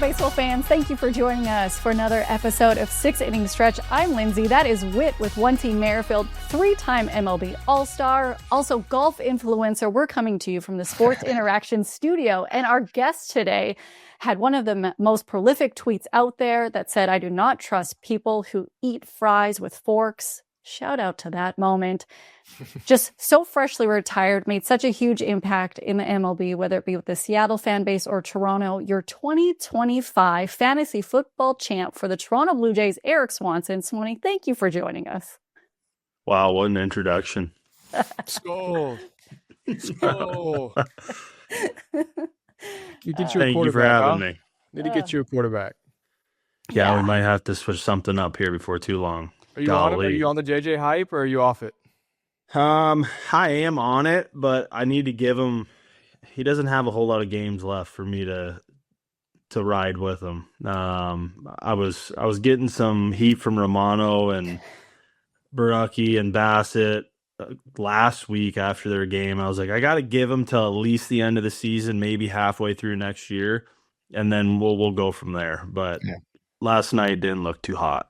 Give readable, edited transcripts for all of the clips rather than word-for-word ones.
baseball fans, thank you for joining us for another episode of 6 Inning Stretch. I'm Lindsay. That is Whit with One Team Merrifield, 3-time MLB All-Star, also golf influencer. We're coming to you from the Sports Interaction studio, and our guest today had one of the most prolific tweets out there that said, "I do not trust people who eat fries with forks." Shout out to that moment. Just so freshly retired, made such a huge impact in the MLB, whether it be with the Seattle fan base or Toronto. Your 2025 fantasy football champ for the Toronto Blue Jays, Erik Swanson. Swany, thank you for joining us. Wow, what an introduction. Skull. Skull. You get Thank you for having me. Need to get you a quarterback. Yeah, we might have to switch something up here before too long. Are you on it? Are you on the JJ hype or are you off it? I am on it, but I need to give him. He doesn't have a whole lot of games left for me to ride with him. I was getting some heat from Romano and Baraki and Bassett last week after their game. I was like, I got to give him till at least the end of the season, maybe halfway through next year, and then we'll go from there. But last night didn't look too hot.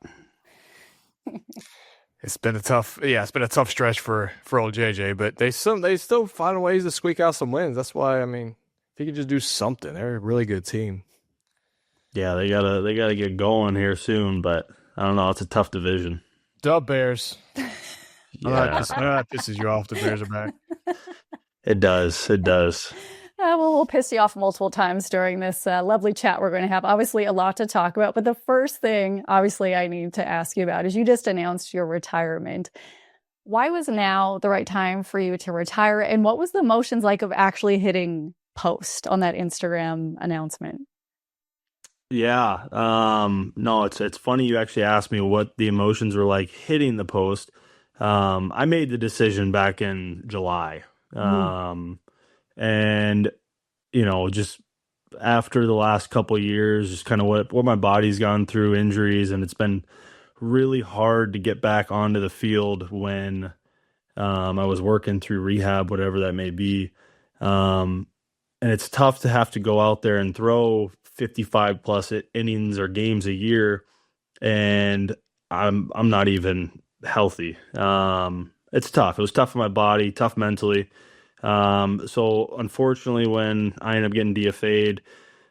It's been a tough stretch for old JJ, but they still find ways to squeak out some wins. That's why, I mean, if he could just do something, they're a really good team. Yeah, they gotta get going here soon, but I don't know. It's a tough division. Dub Bears. Yeah. That pisses you off. The Bears are back. It does. Well, we'll piss you off multiple times during this lovely chat we're going to have. Obviously, a lot to talk about. But the first thing, obviously, I need to ask you about is you just announced your retirement. Why was now the right time for you to retire? And what was the emotions like of actually hitting post on that Instagram announcement? Yeah. No, it's funny you actually asked me what the emotions were like hitting the post. I made the decision back in July. And, just after the last couple of years, just kind of what my body's gone through, injuries, and it's been really hard to get back onto the field when I was working through rehab, whatever that may be. And it's tough to have to go out there and throw 55 plus innings or games a year, and I'm not even healthy. It's tough. It was tough for my body, tough mentally. So unfortunately, when I ended up getting DFA'd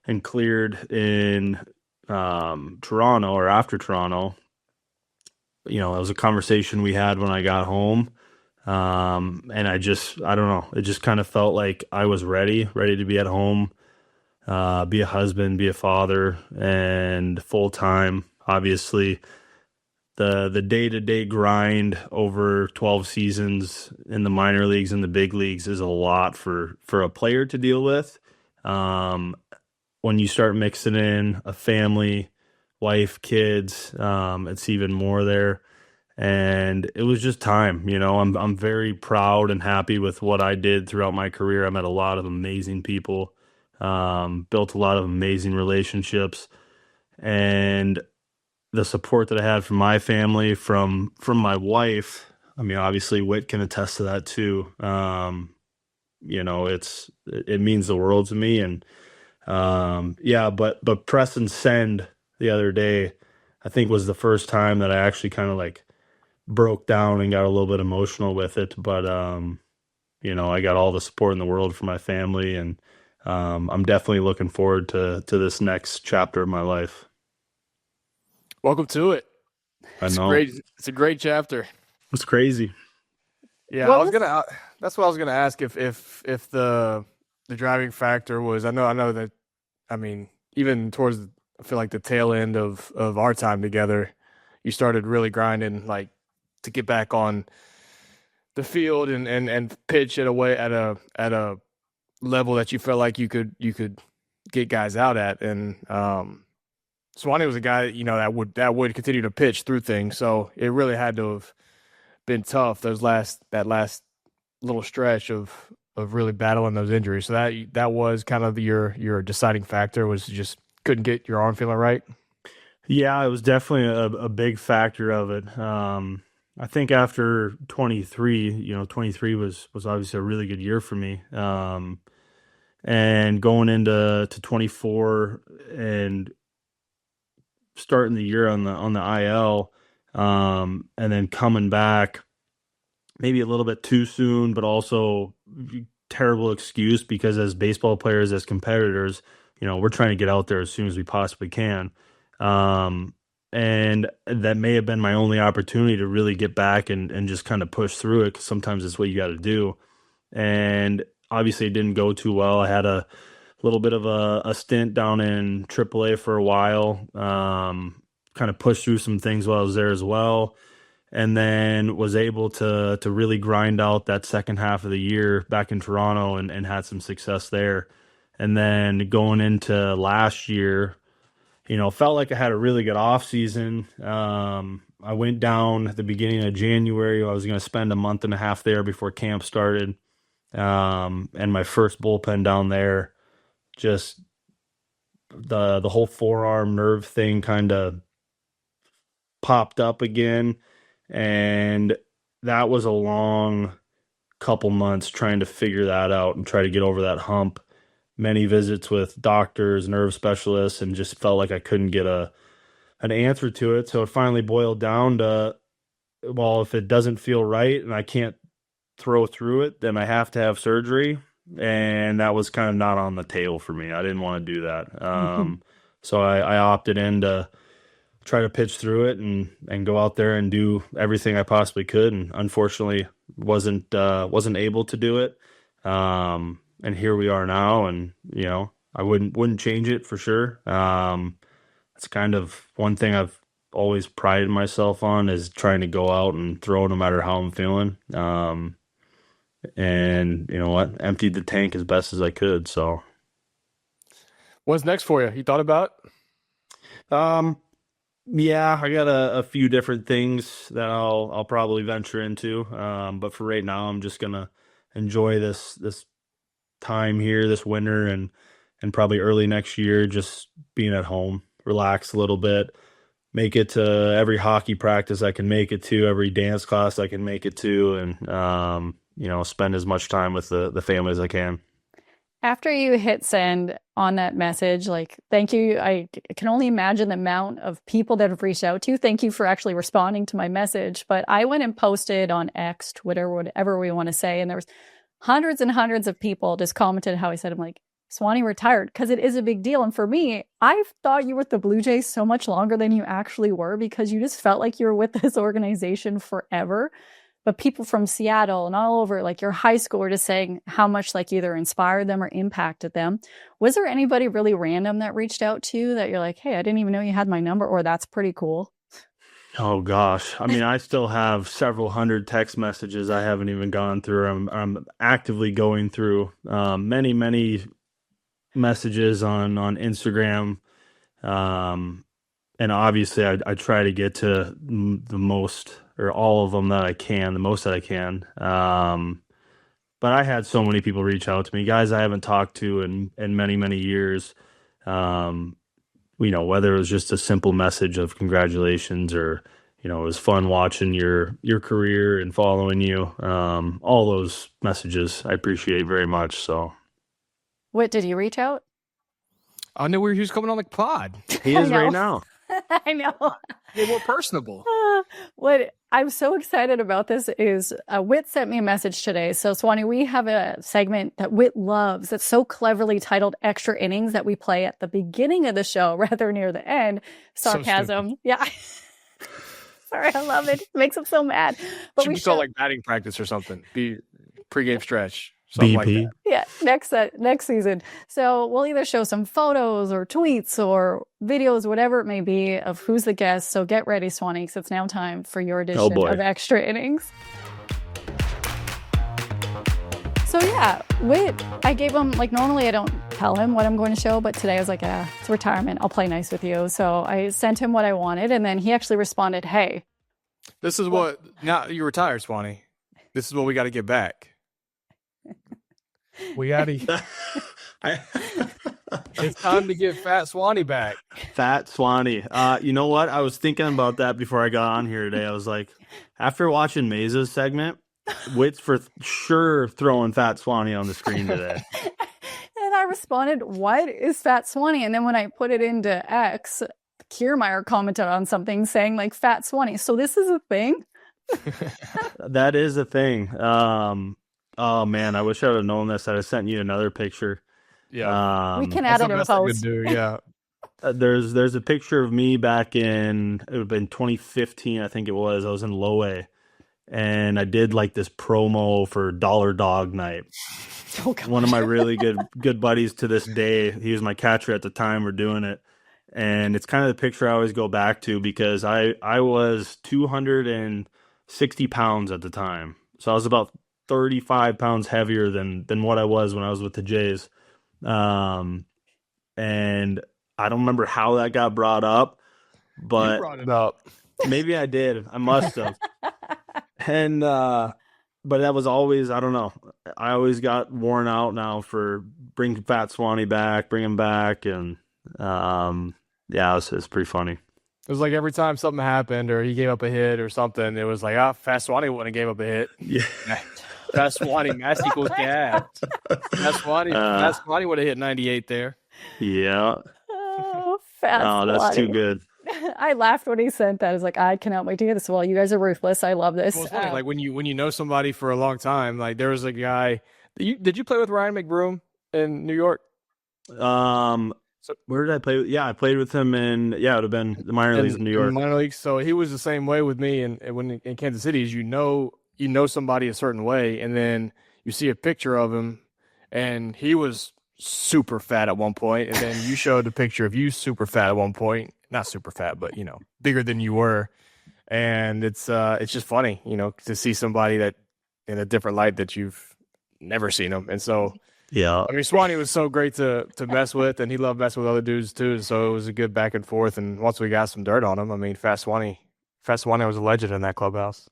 and cleared in Toronto or after Toronto, it was a conversation we had when I got home. And I don't know, it just kind of felt like I was ready to be at home, be a husband, be a father, and full-time. Obviously, the day-to-day grind over 12 seasons in the minor leagues and the big leagues is a lot for a player to deal with. When you start mixing in a family, wife, kids, it's even more there. And it was just time. I'm very proud and happy with what I did throughout my career. I met a lot of amazing people, built a lot of amazing relationships, and the support that I had from my family, from my wife. I mean, obviously Whit can attest to that too. It means the world to me. And but press and send the other day, I think was the first time that I actually kind of like broke down and got a little bit emotional with it. But I got all the support in the world from my family, and I'm definitely looking forward to this next chapter of my life. Welcome to it. I know. It's a great chapter. It's crazy. Yeah, that's what I was gonna ask if the driving factor was. I know that. I mean, even towards I feel like the tail end of our time together, you started really grinding like to get back on the field and pitch at a level that you felt like you could get guys out at. And Swany was a guy, that would continue to pitch through things. So it really had to have been tough that last little stretch of really battling those injuries. So that was kind of your deciding factor, was just couldn't get your arm feeling right. Yeah, it was definitely a big factor of it. I think after 23, 23 was obviously a really good year for me. and going into 24 and starting the year on the IL, and then coming back maybe a little bit too soon, but also terrible excuse because as baseball players, as competitors, we're trying to get out there as soon as we possibly can. And that may have been my only opportunity to really get back and just kind of push through it, because sometimes it's what you got to do. And obviously it didn't go too well. I had a little bit of a stint down in AAA for a while, kind of pushed through some things while I was there as well. And then was able to really grind out that second half of the year back in Toronto and had some success there. And then going into last year, felt like I had a really good off season. I went down at the beginning of January. I was going to spend a month and a half there before camp started. And my first bullpen down there, just the whole forearm nerve thing kind of popped up again. And that was a long couple months trying to figure that out and try to get over that hump. Many visits with doctors, nerve specialists, and just felt like I couldn't get an answer to it. So it finally boiled down to, well, if it doesn't feel right and I can't throw through it, then I have to have surgery. And that was kind of not on the table for me. I didn't want to do that. So I opted in to try to pitch through it and go out there and do everything I possibly could. And unfortunately wasn't able to do it. And here we are now, and I wouldn't change it for sure. It's kind of one thing I've always prided myself on, is trying to go out and throw no matter how I'm feeling. And you know what? Emptied the tank as best as I could. So what's next for you? You thought about? Yeah, I got a few different things that I'll probably venture into. But for right now, I'm just gonna enjoy this time here this winter and probably early next year, just being at home, relax a little bit, make it to every hockey practice I can make it to, every dance class I can make it to, and spend as much time with the family as I can. After you hit send on that message, thank you. I can only imagine the amount of people that have reached out to you. Thank you for actually responding to my message. But I went and posted on X, Twitter, whatever we want to say, and there was hundreds and hundreds of people just commented how I said, I'm like, Swany retired, because it is a big deal. And for me, I thought you were with the Blue Jays so much longer than you actually were, because you just felt like you were with this organization forever. But people from Seattle and all over, your high school, were just saying how much either inspired them or impacted them. Was there anybody really random that reached out to you that you're like, hey, I didn't even know you had my number, or that's pretty cool? Oh gosh. I mean, I still have several hundred text messages I haven't even gone through. I'm actively going through many messages on Instagram. And obviously I try to get to the most, or all of them that I can, the most that I can. But I had so many people reach out to me, guys I haven't talked to in many years. Whether it was just a simple message of congratulations, or, it was fun watching your career and following you. All those messages I appreciate very much. So, Whit, did you reach out? I knew he was coming on the pod. He is right now. I know. You're more personable. What I'm so excited about this is Whit sent me a message today. So, Swany, we have a segment that Whit loves that's so cleverly titled Extra Innings that we play at the beginning of the show rather near the end. Sarcasm. So yeah. Sorry, I love it. It makes him so mad. But should be called like batting practice or something. Be pregame stretch. Something BP. Like that. Yeah, next season. So we'll either show some photos or tweets or videos, whatever it may be, of who's the guest. So get ready, Swany, because it's now time for your edition of Extra Innings. So yeah, Whit, I gave him, normally I don't tell him what I'm going to show, but today I was like, it's retirement. I'll play nice with you. So I sent him what I wanted, and then he actually responded, hey. This is what, now you retired, Swany. This is what we got to get back. We got to. It's time to get Fat Swany back. Fat Swany. You know what? I was thinking about that before I got on here today. I was like, after watching Meza's segment, Whit's for sure throwing Fat Swany on the screen today. And responded, "What is Fat Swany?" And then when I put it into X, Kiermaier commented on something saying like Fat Swany. So this is a thing? That is a thing. Oh man, I wish I would have known this. I'd have sent you another picture. Yeah. We can add it in post. Yeah. There's a picture of me back in, it would have been 2015, I think it was. I was in Low A, and I did like this promo for Dollar Dog Night. Oh, God. One of my really good buddies to this day, he was my catcher at the time, we're doing it. And it's kind of the picture I always go back to because I was 260 pounds at the time. So I was about 35 pounds heavier than what I was when I was with the Jays. And I don't remember how that got brought up, but you brought it up. Maybe I did. I must have. And but that was always, I don't know. I always got worn out now for bringing Fat Swany back, bring him back, and yeah, it's pretty funny. It was like every time something happened or he gave up a hit or something, it was like, Fat Swany wouldn't have gave up a hit. Yeah. Fat Swany, mass equals gas. Fat Swany would have hit 98 there. Yeah. Oh, Fat Swany. That's too good. I laughed when he sent that. I was like, I cannot wait to hear this. Well, you guys are ruthless. I love this. Well, it's funny, like when you know somebody for a long time, like there was a guy. Did you play with Ryan McBroom in New York? So where did I play? Yeah, I played with him in, it would have been the minor leagues in New York. Minor leagues. So he was the same way with me. And when in Kansas City, is you know somebody a certain way, and then you see a picture of him, and he was super fat at one point, and then you showed a picture of you super fat at one point. Not super fat, but bigger than you were. And it's just funny, to see somebody that in a different light that you've never seen him. And so, yeah, I mean, Swany was so great to mess with, and he loved messing with other dudes too. So it was a good back and forth. And once we got some dirt on him, I mean, Fat Swany was a legend in that clubhouse.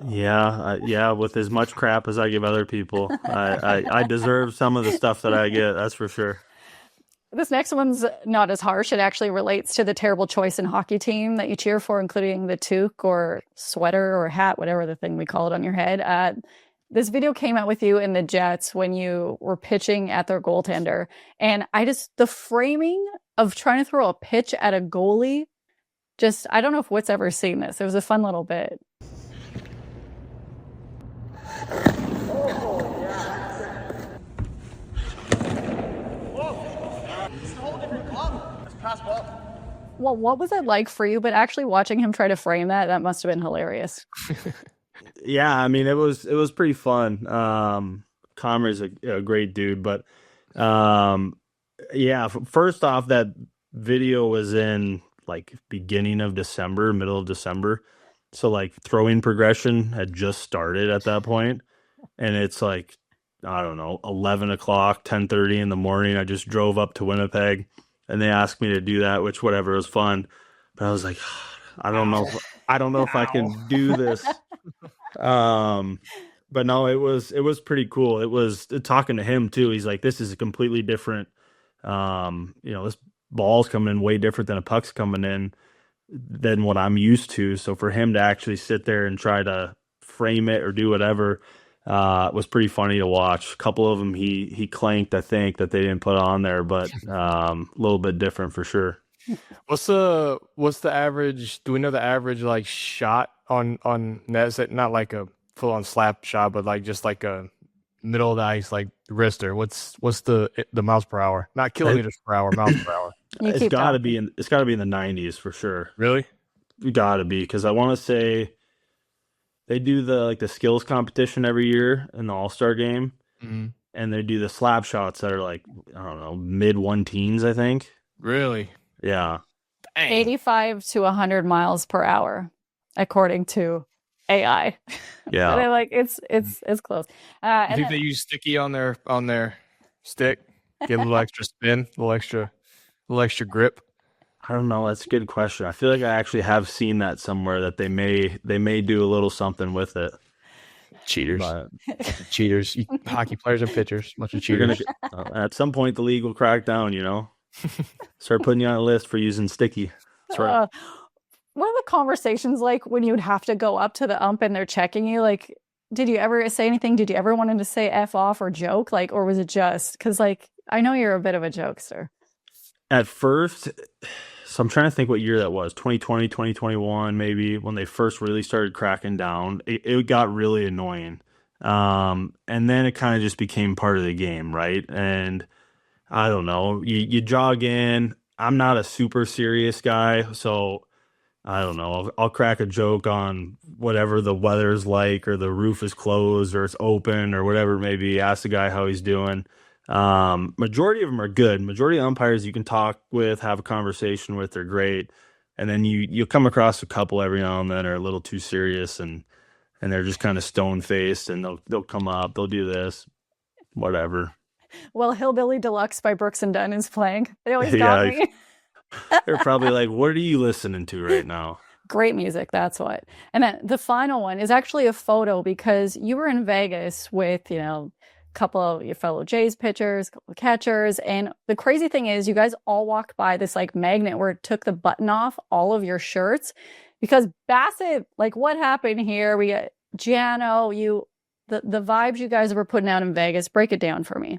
Yeah, with as much crap as I give other people, I deserve some of the stuff that I get. That's for sure. This next one's not as harsh. It actually relates to the terrible choice in hockey team that you cheer for, including the toque or sweater or hat, whatever the thing we call it on your head. This video came out with you in the Jets when you were pitching at their goaltender. And the framing of trying to throw a pitch at a goalie, I don't know if Whit's ever seen this. It was a fun little bit. Well, what was it like for you? But actually watching him try to frame that must have been hilarious. Yeah, I mean, it was pretty fun. Connor's a great dude, but yeah, first off, that video was in like beginning of December, middle of December. So like throwing progression had just started at that point. And it's like, I don't know, 11 o'clock, 10:30 in the morning. I just drove up to Winnipeg and they asked me to do that, which whatever, it was fun. But I was like, I don't know if I can do this. But no, it was pretty cool. It was talking to him too. He's like, this is a completely different, this ball's coming in way different than a puck's coming in than what I'm used to. So for him to actually sit there and try to frame it or do whatever, was pretty funny to watch. A couple of them he clanked, I think, that they didn't put on there, but a little bit different for sure. What's the average? Do we know the average like shot on net? Is it not like a full on slap shot, but like just like a middle of the ice like wrister? What's the miles per hour? Not kilometers per hour, miles per hour. It's got to be in the 90s for sure. Really? You got to be, because I want to say they do the skills competition every year in the All-Star game, mm-hmm. and they do the slap shots that are like, I don't know, mid 1-teens, I think. Really? Yeah. Dang. 85 to 100 miles per hour, according to AI. Yeah. They're like, it's close. You think they use sticky on their stick? Get a little extra spin, a little extra grip. I don't know. That's a good question. I feel like I actually have seen that somewhere, that they may do a little something with it. Cheaters. Cheaters. Hockey players and pitchers. Bunch of cheaters. At some point, the league will crack down, Start putting you on a list for using sticky. That's right. What are the conversations like when you'd have to go up to the ump and they're checking you? Like, did you ever say anything? Did you ever want him to say F off or joke? Like, or was it just because, like, I know you're a bit of a jokester. At first, so I'm trying to think what year that was, 2020, 2021, maybe, when they first really started cracking down. It got really annoying. And then it kind of just became part of the game, right? And I don't know, you jog in. I'm not a super serious guy, so I don't know. I'll crack a joke on whatever the weather's like, or the roof is closed, or it's open, or whatever it may be. Ask the guy how he's doing. Majority of them are good. Majority of umpires you can talk with, have a conversation with, they're great. And then you'll come across a couple every now and then are a little too serious, and they're just kind of stone faced, and they'll come up, they'll do this, whatever. Well, Hillbilly Deluxe by Brooks and Dunn is playing. They always got me. They're probably like, what are you listening to right now? Great music, that's what. And then the final one is actually a photo, because you were in Vegas with, a couple of your fellow Jays pitchers, a couple of catchers. And the crazy thing is, you guys all walked by this like magnet where it took the button off all of your shirts. Because Bassett, like, what happened here? We got Giano, the vibes you guys were putting out in Vegas. Break it down for me.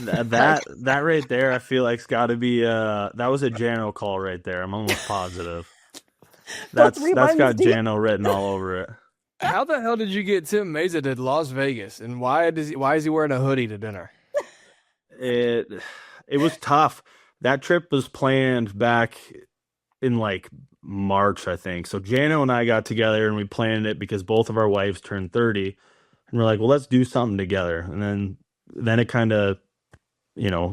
That right there, I feel like's got to be that was a Jano call right there. I'm almost positive. That's got Jano written all over it. How the hell did you get Tim Mesa to Las Vegas, and why is he wearing a hoodie to dinner? It was tough. That trip was planned back in like March, I think. So Jano and I got together and we planned it because both of our wives turned 30, and we're like, well, let's do something together. And then it kind of,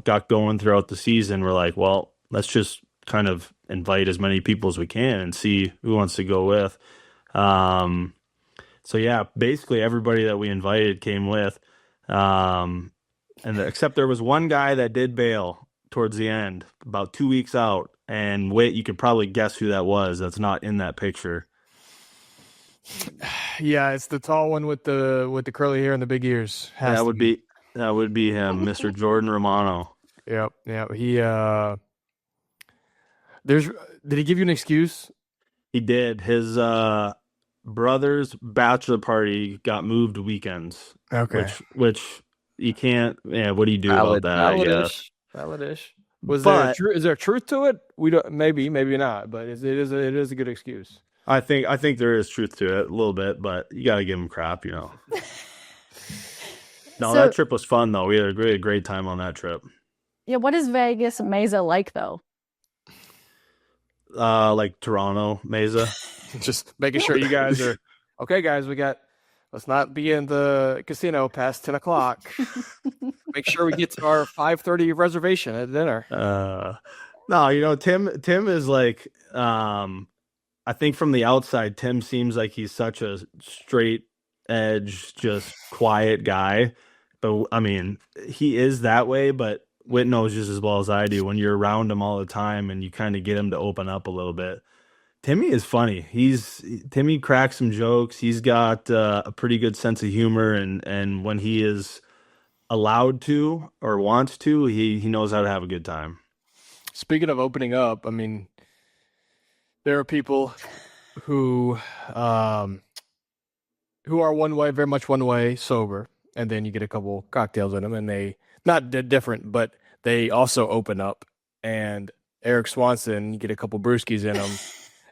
got going throughout the season. We're like, well, let's just kind of invite as many people as we can and see who wants to go with. So yeah, basically everybody that we invited came with. Except there was one guy that did bail towards the end, about 2 weeks out. And Whit, you could probably guess who that was. That's not in that picture. Yeah, it's the tall one with the curly hair and the big ears. That would be him, Mr. Jordan Romano. Yep. He did he give you an excuse? He did. His brother's bachelor party got moved weekends. Okay. Which you can't. Yeah. What do you do about that? Valid-ish. Is there truth to it? We don't. Maybe not. But it is a good excuse. I think there is truth to it a little bit, but you got to give him crap, No, that trip was fun though. We had a great time on that trip. Yeah. What is Vegas Mesa like though? Like Toronto Mesa. Just making sure you guys are okay, guys. Let's not be in the casino past 10 o'clock. Make sure we get to our 5:30 reservation at dinner. No, Tim is like, I think from the outside, Tim seems like he's such a straight edge, just quiet guy. But I mean, he is that way, but Whit knows just as well as I do, when you're around him all the time and you kind of get him to open up a little bit. Timmy is funny. Timmy cracks some jokes. He's got a pretty good sense of humor, and when he is allowed to or wants to, he knows how to have a good time. Speaking of opening up, I mean, there are people who are very much one way sober, and then you get a couple cocktails in them, and they not different, but they also open up. And Erik Swanson, you get a couple brewskis in him,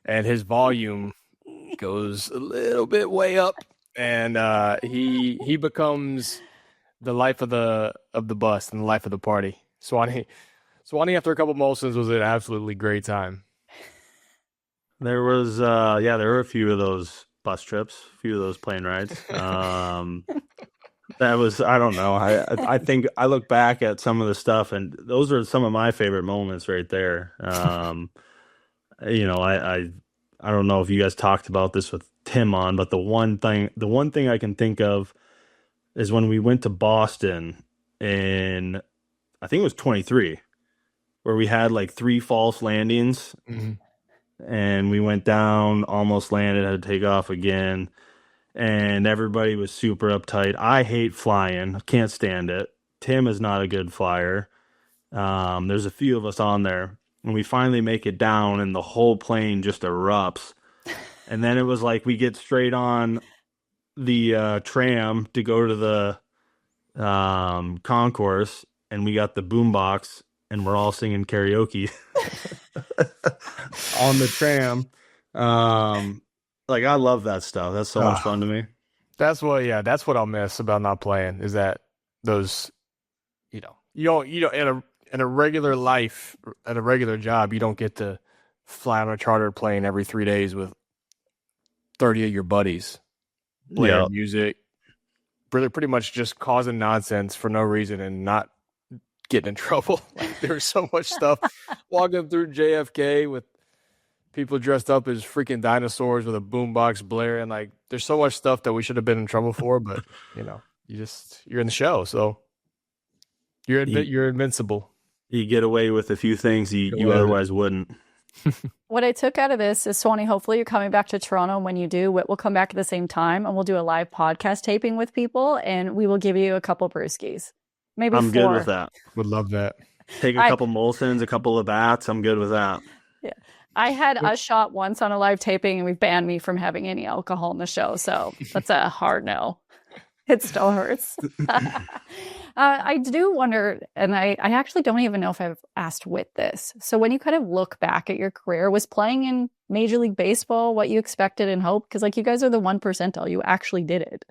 and his volume goes a little bit way up, and he becomes the life of the bus and the life of the party. Swany, after a couple Molsons, was an absolutely great time. There was, there were a few of those bus trips, a few of those plane rides. That was, I don't know. I think I look back at some of the stuff, and those are some of my favorite moments right there. I don't know if you guys talked about this with Tim on, but the one thing I can think of is when we went to Boston in, I think it was 23, where we had like 3 false landings. Mm-hmm. And we went down, almost landed, had to take off again. And everybody was super uptight. I hate flying. I can't stand it. Tim is not a good flyer. There's a few of us on there. And we finally make it down, and the whole plane just erupts. And then it was like we get straight on the tram to go to the concourse, and we got the boombox, and we're all singing karaoke on the tram. Like, I love that stuff. That's so much fun to me. That's what I'll miss about not playing, is that those, you don't in a regular life, at a regular job, you don't get to fly on a charter plane every 3 days with 30 of your buddies, playing music, pretty much just causing nonsense for no reason and not getting in trouble. Like, there's so much stuff walking through JFK with people dressed up as freaking dinosaurs with a boombox blaring. Like, there's so much stuff that we should have been in trouble for, but you're in the show, so you're invincible. You get away with a few things you otherwise wouldn't. What I took out of this is, Swany, hopefully you're coming back to Toronto. When you do, Whit will come back at the same time, and we'll do a live podcast taping with people, and we will give you a couple brewskis. Maybe I'm 4. good with that. Would love that. Take a couple Molsons, a couple of bats. I'm good with that. Yeah. I had a shot once on a live taping, and we've banned me from having any alcohol in the show. So that's a hard no. It still hurts. I do wonder, and I actually don't even know if I've asked Whit this. So when you kind of look back at your career, was playing in Major League Baseball what you expected and hoped? Because, like, you guys are the 1%. You actually did it.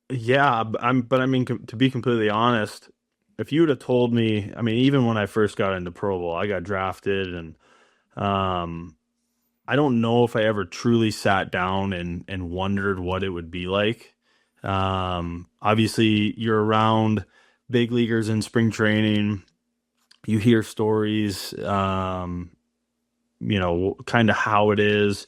Yeah, but I mean, to be completely honest, if you would have told me, I mean, even when I first got into Pro Bowl, I got drafted, and I don't know if I ever truly sat down and wondered what it would be like. Obviously, you're around big leaguers in spring training. You hear stories, kind of how it is.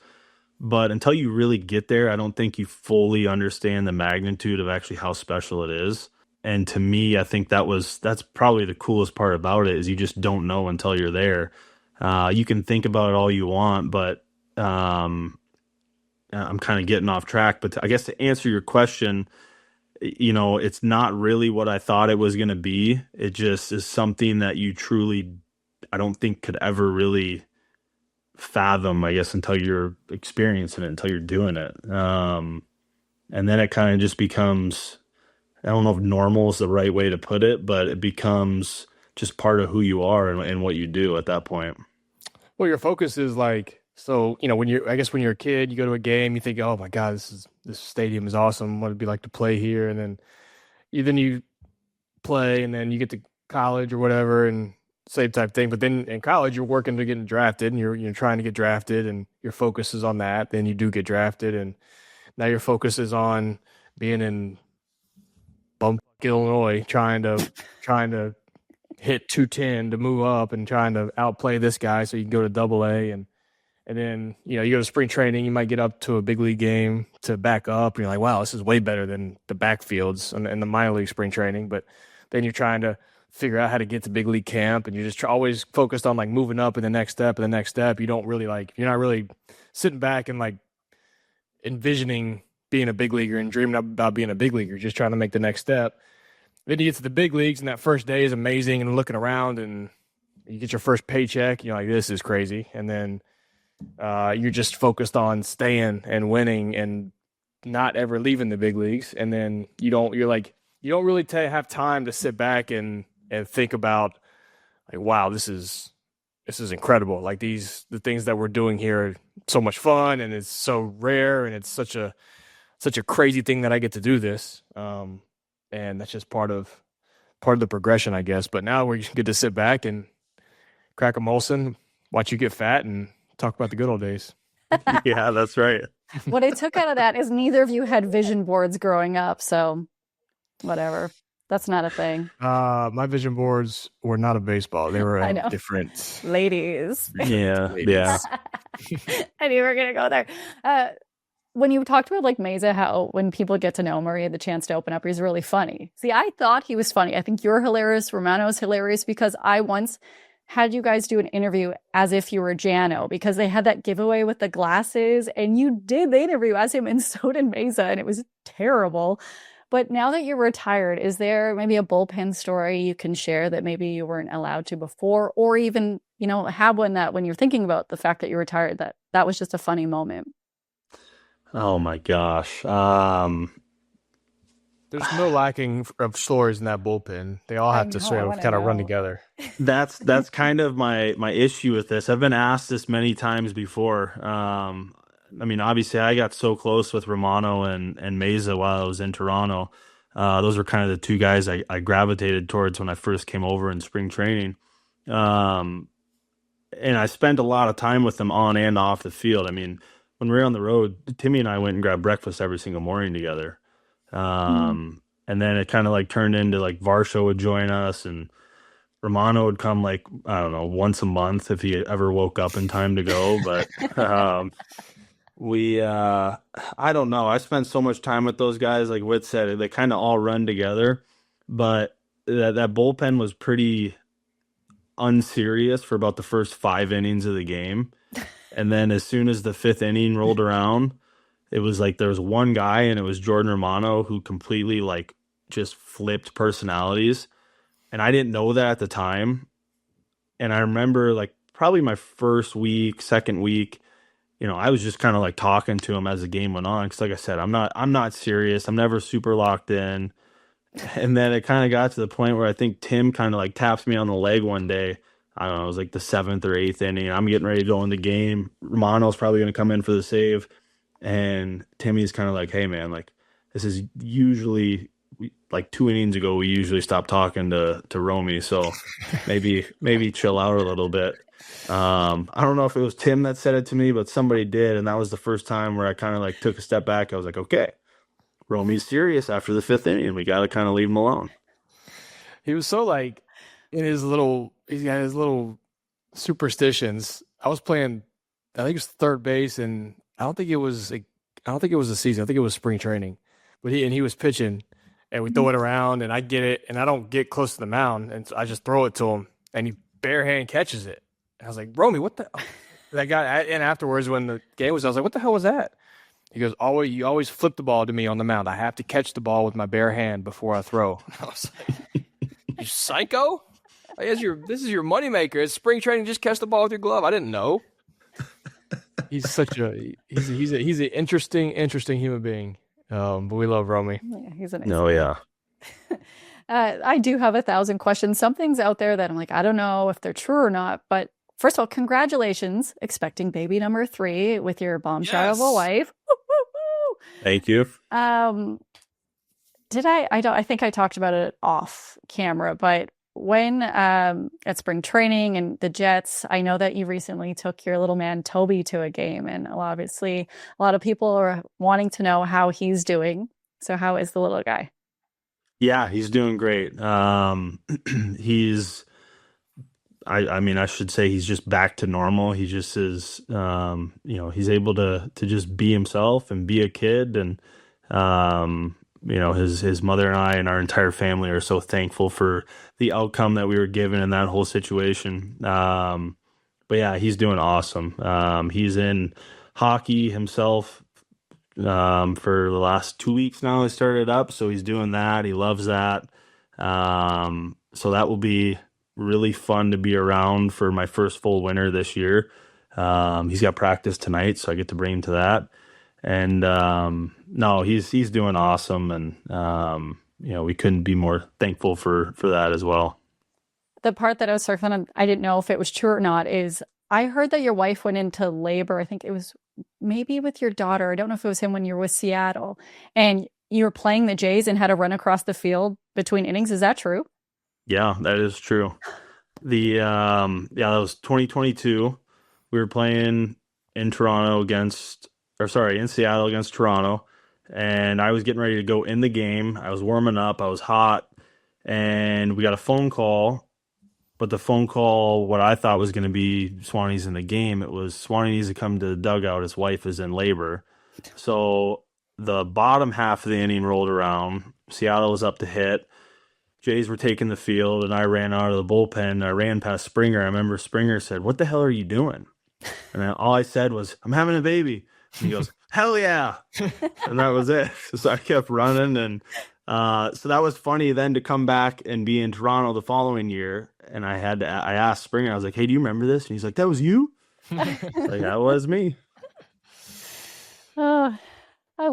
But until you really get there, I don't think you fully understand the magnitude of actually how special it is. And to me, I think that's probably the coolest part about it, is you just don't know until you're there. You can think about it all you want, but I'm kind of getting off track. But I guess to answer your question, it's not really what I thought it was going to be. It just is something that you truly, I don't think, could ever really fathom, I guess, until you're experiencing it, until you're doing it. And then it kind of just becomes, I don't know if normal is the right way to put it, but it becomes just part of who you are and what you do at that point. Well, your focus is like, so, when you're a kid, you go to a game, you think, oh my God, this stadium is awesome. What it'd be like to play here. And then you play, and then you get to college or whatever, and same type thing. But then in college, you're working to get drafted, and you're trying to get drafted, and your focus is on that. Then you do get drafted, and now your focus is on being in Bullpen, Illinois, trying to hit 210 to move up, and trying to outplay this guy so you can go to Double-A. And then, you go to spring training, you might get up to a big league game to back up, and you're like, wow, this is way better than the backfields in the minor league spring training. But then you're trying to figure out how to get to big league camp, and you're just always focused on like moving up in the next step and the next step. You don't really you're not really sitting back and like envisioning being a big leaguer and dreaming about being a big leaguer. You're just trying to make the next step. Then you get to the big leagues, and that first day is amazing, and looking around, and you get your first paycheck. You're like, this is crazy. And then you're just focused on staying and winning and not ever leaving the big leagues. And then you don't really have time to sit back and think about, like, wow, this is incredible. Like, the things that we're doing here are so much fun, and it's so rare, and it's such a crazy thing that I get to do this. And that's just part of the progression, I guess. But now we get to sit back and crack a Molson, watch you get fat, and talk about the good old days. Yeah, that's right. What I took out of that is neither of you had vision boards growing up, so whatever. That's not a thing. My vision boards were not a baseball. They were different. Ladies. Yeah, yeah. I knew we were going to go there. When you talked about, like, Mesa, how when people get to know him or he had the chance to open up, he's really funny. See, I thought he was funny. I think you're hilarious. Romano's hilarious, because I once had you guys do an interview as if you were Jano, because they had that giveaway with the glasses, and you did the interview as him, and so did Mesa, and it was terrible. But now that you're retired, is there maybe a bullpen story you can share that maybe you weren't allowed to before, or even, have one that when you're thinking about the fact that you're retired, that was just a funny moment? Oh my gosh. There's no lacking of stories in that bullpen. They all I have to know. I sort of want to kind of run know. together. That's kind of my issue with this. I've been asked this many times before. I mean, obviously, I got so close with Romano and Meza while I was in Toronto. Those were kind of the two guys I gravitated towards when I first came over in spring training. Um, and I spent a lot of time with them on and off the field. I mean, when we were on the road, Timmy and I went and grabbed breakfast every single morning together. Mm. And then it kind of like turned into like Varsho would join us and Romano would come like, I don't know, once a month if he ever woke up in time to go. But um, we, I don't know. I spent so much time with those guys. Like Whit said, they kind of all run together. But that bullpen was pretty unserious for about the first 5 innings of the game. And then as soon as the fifth inning rolled around, it was like there was one guy and it was Jordan Romano who completely like just flipped personalities. And I didn't know that at the time. And I remember like probably my first week, second week, I was just kind of like talking to him as the game went on. Cause like I said, I'm not serious. I'm never super locked in. And then it kind of got to the point where I think Tim kind of like taps me on the leg one day. I don't know, it was like the seventh or eighth inning. I'm getting ready to go in the game. Romano's probably going to come in for the save. And Timmy's kind of like, hey, man, like this is usually like 2 innings ago, we usually stop talking to Romy. So maybe chill out a little bit. I don't know if it was Tim that said it to me, but somebody did. And that was the first time where I kind of like took a step back. I was like, okay, Romy's serious after the fifth inning. We got to kind of leave him alone. He was so like he's got his little superstitions. I was playing, I think it was third base, and I don't think it was a season. I think it was spring training. But he was pitching, and we throw it around, and I get it, and I don't get close to the mound, and so I just throw it to him, and he bare hand catches it. And I was like, Romy, what the? That guy. And afterwards, when the game was, I was like, what the hell was that? He goes, you always flip the ball to me on the mound. I have to catch the ball with my bare hand before I throw. I was like, you psycho? This is your moneymaker. It's spring training. Just catch the ball with your glove. I didn't know. He's an interesting human being. But we love Romy. Yeah, he's a nice No, guy. yeah. I do have 1,000 questions. Some things out there that I'm like, I don't know if they're true or not. But first of all, congratulations, expecting baby number 3 with your bombshell of a wife. Woo, woo, woo. Thank you. Did I think I talked about it off camera, but when at spring training and the Jets, I know that you recently took your little man Toby to a game, and obviously a lot of people are wanting to know how he's doing. So how is the little guy? Yeah, he's doing great. I mean, I should say he's just back to normal. He just is, he's able to just be himself and be a kid. And, his mother and I and our entire family are so thankful for the outcome that we were given in that whole situation. But yeah, he's doing awesome. He's in hockey himself for the last 2 weeks now. He started up, so he's doing that. He loves that. So that will be really fun to be around for my first full winter this year. He's got practice tonight, so I get to bring him to that. And no, he's doing awesome, and we couldn't be more thankful for that as well. The part that I was surfing on, I didn't know if it was true or not, is I heard that your wife went into labor. I think it was maybe with your daughter. I don't know if it was him when you were with Seattle, and you were playing the Jays and had to run across the field between innings. Is that true? Yeah, that is true. That was 2022. We were playing in Seattle against Toronto, and I was getting ready to go in the game. I was warming up. I was hot, and we got a phone call. But the phone call, what I thought was going to be Swany's in the game, it was Swany needs to come to the dugout. His wife is in labor. So the bottom half of the inning rolled around. Seattle was up to hit. Jays were taking the field, and I ran out of the bullpen. I ran past Springer. I remember Springer said, "What the hell are you doing?" And all I said was, "I'm having a baby." And he goes, "Hell yeah." And that was it. So I kept running. And so that was funny then to come back and be in Toronto the following year. And I asked Springer, I was like, "Hey, do you remember this?" And he's like, "That was you?" Like, that was me. Oh,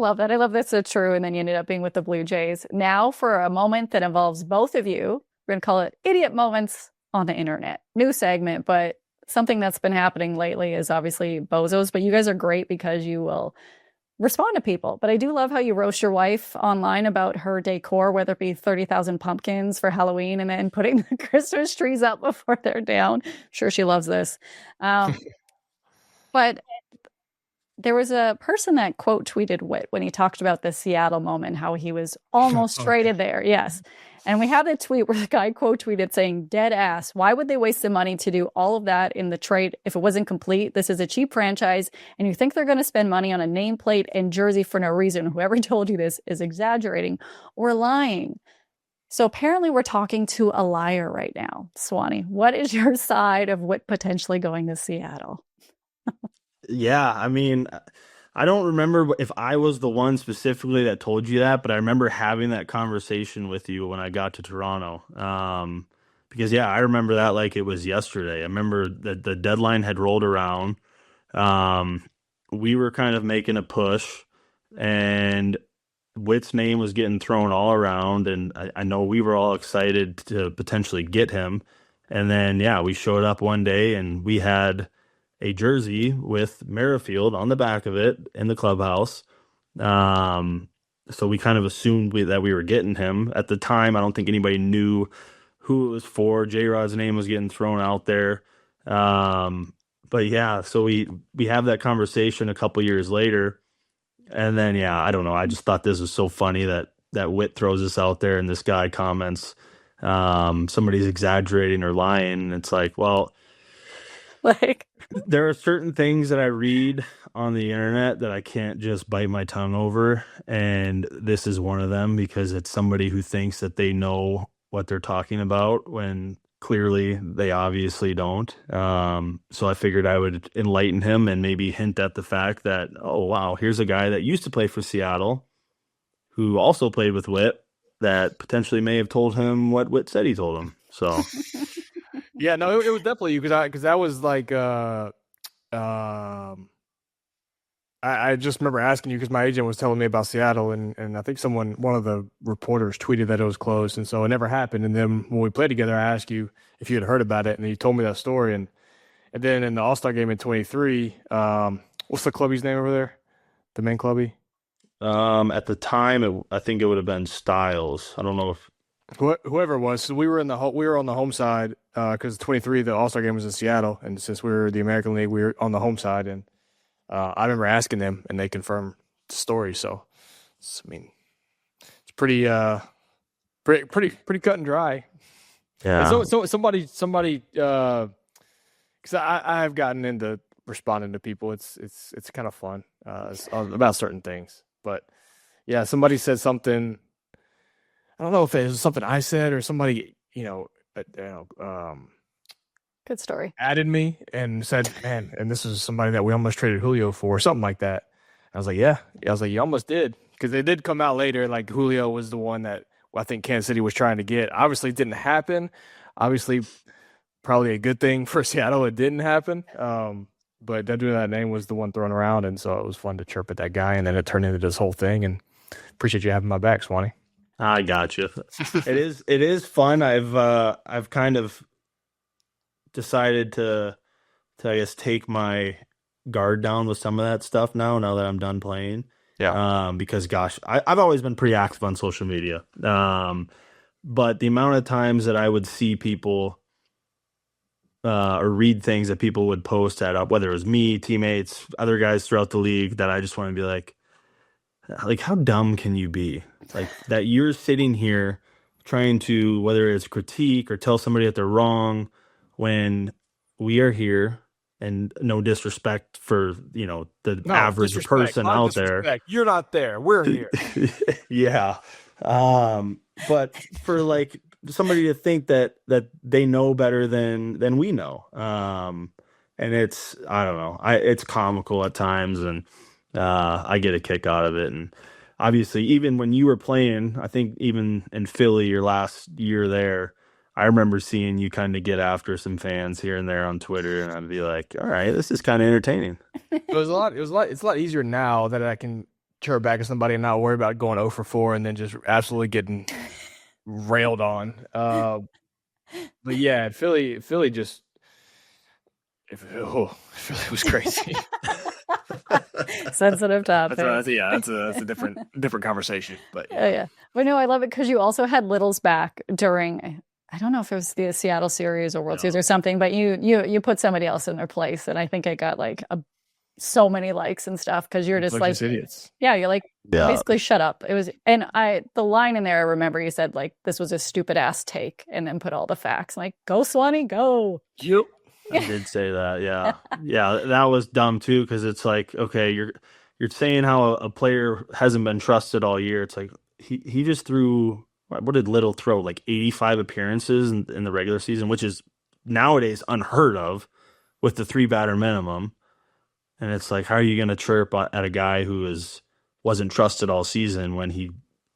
love that. I love that's so true. And then you ended up being with the Blue Jays. Now for a moment that involves both of you. We're going to call it Idiot Moments on the Internet. New segment, but something that's been happening lately is obviously bozos. But you guys are great because you will respond to people. But I do love how you roast your wife online about her decor, whether it be 30,000 pumpkins for Halloween and then putting the Christmas trees up before they're down. I'm sure she loves this. But there was a person that quote tweeted Whit when he talked about the Seattle moment, how he was almost traded there. Yes. And we have the tweet where the guy quote tweeted saying, dead ass, why would they waste the money to do all of that in the trade if it wasn't complete? This is a cheap franchise, and you think they're going to spend money on a nameplate and jersey for no reason. Whoever told you this is exaggerating or lying. So apparently we're talking to a liar right now. Swany, what is your side of Whit potentially going to Seattle? Yeah, I mean, I don't remember if I was the one specifically that told you that, but I remember having that conversation with you when I got to Toronto. Because, yeah, I remember that like it was yesterday. I remember that the deadline had rolled around. We were kind of making a push, and Whit's name was getting thrown all around, and I know we were all excited to potentially get him. And then, yeah, we showed up one day, and we had a jersey with Merrifield on the back of it in the clubhouse. So we kind of assumed that we were getting him. At the time, I don't think anybody knew who it was for. J-Rod's name was getting thrown out there. But yeah, so we have that conversation a couple years later. And then, yeah, I don't know. I just thought this was so funny that Whit throws this out there and this guy comments, somebody's exaggerating or lying. And it's like, well, like, there are certain things that I read on the internet that I can't just bite my tongue over. And this is one of them because it's somebody who thinks that they know what they're talking about when clearly they obviously don't. So I figured I would enlighten him and maybe hint at the fact that, oh, wow, here's a guy that used to play for Seattle who also played with Whit that potentially may have told him what Whit said he told him. So... Yeah, no, it was definitely you because that was like I just remember asking you because my agent was telling me about Seattle and I think one of the reporters tweeted that it was closed, and so it never happened. And then when we played together, I asked you if you had heard about it, and you told me that story. And then in the All-Star game in 23, what's the clubby's name over there? The main clubby? At the time, I think it would have been Styles. I don't know if whoever it was. So we were on the home side because 23 the All-Star game was in Seattle, and since we were the American League, we were on the home side. And I remember asking them, and they confirmed the story. So it's pretty cut and dry. Yeah. And so somebody because I've gotten into responding to people. It's kind of fun about certain things. But yeah, somebody said something. I don't know if it was something I said or somebody, good story, added me and said, man, and this is somebody that we almost traded Julio for, or something like that. I was like, yeah. I was like, you almost did. Because they did come out later, like Julio was the one that I think Kansas City was trying to get. Obviously, it didn't happen. Obviously, probably a good thing for Seattle. It didn't happen. But that name was the one thrown around, and so it was fun to chirp at that guy, and then it turned into this whole thing. And appreciate you having my back, Swany. I got you. It is fun. I've kind of decided to I guess take my guard down with some of that stuff now that I'm done playing. Yeah. Because gosh, I've always been pretty active on social media. But the amount of times that I would see people or read things that people would post at whether it was me, teammates, other guys throughout the league, that I just want to be like, how dumb can you be? Like that you're sitting here trying to, whether it's critique or tell somebody that they're wrong, when we are here, and no disrespect for, the average person out there. You're not there. We're here. Yeah. But for like somebody to think that they know better than we know. And it's, I don't know, it's comical at times, and I get a kick out of it. And obviously, even when you were playing, I think even in Philly, your last year there, I remember seeing you kind of get after some fans here and there on Twitter, and I'd be like, all right, this is kind of entertaining. It's a lot easier now that I can chirp back at somebody and not worry about going 0 for 4 and then just absolutely getting railed on. But yeah, Philly just Philly was crazy. Sensitive topic. That's a different conversation. But yeah. Oh, yeah. But no, I love it because you also had Littles back during, I don't know if it was the Seattle series or World Series or something, but you put somebody else in their place, and I think it got like so many likes and stuff because you're just like idiots. Yeah, you're like basically shut up. It was, and the line in there, I remember you said like this was a stupid ass take, and then put all the facts. I'm like, go Swany, go. Yep. I did say that. Yeah. Yeah. That was dumb too. Cause it's like, okay, you're saying how a player hasn't been trusted all year. It's like, he just threw, what did Little throw? Like 85 appearances in the regular season, which is nowadays unheard of with the 3-batter minimum. And it's like, how are you going to chirp at a guy who wasn't trusted all season when he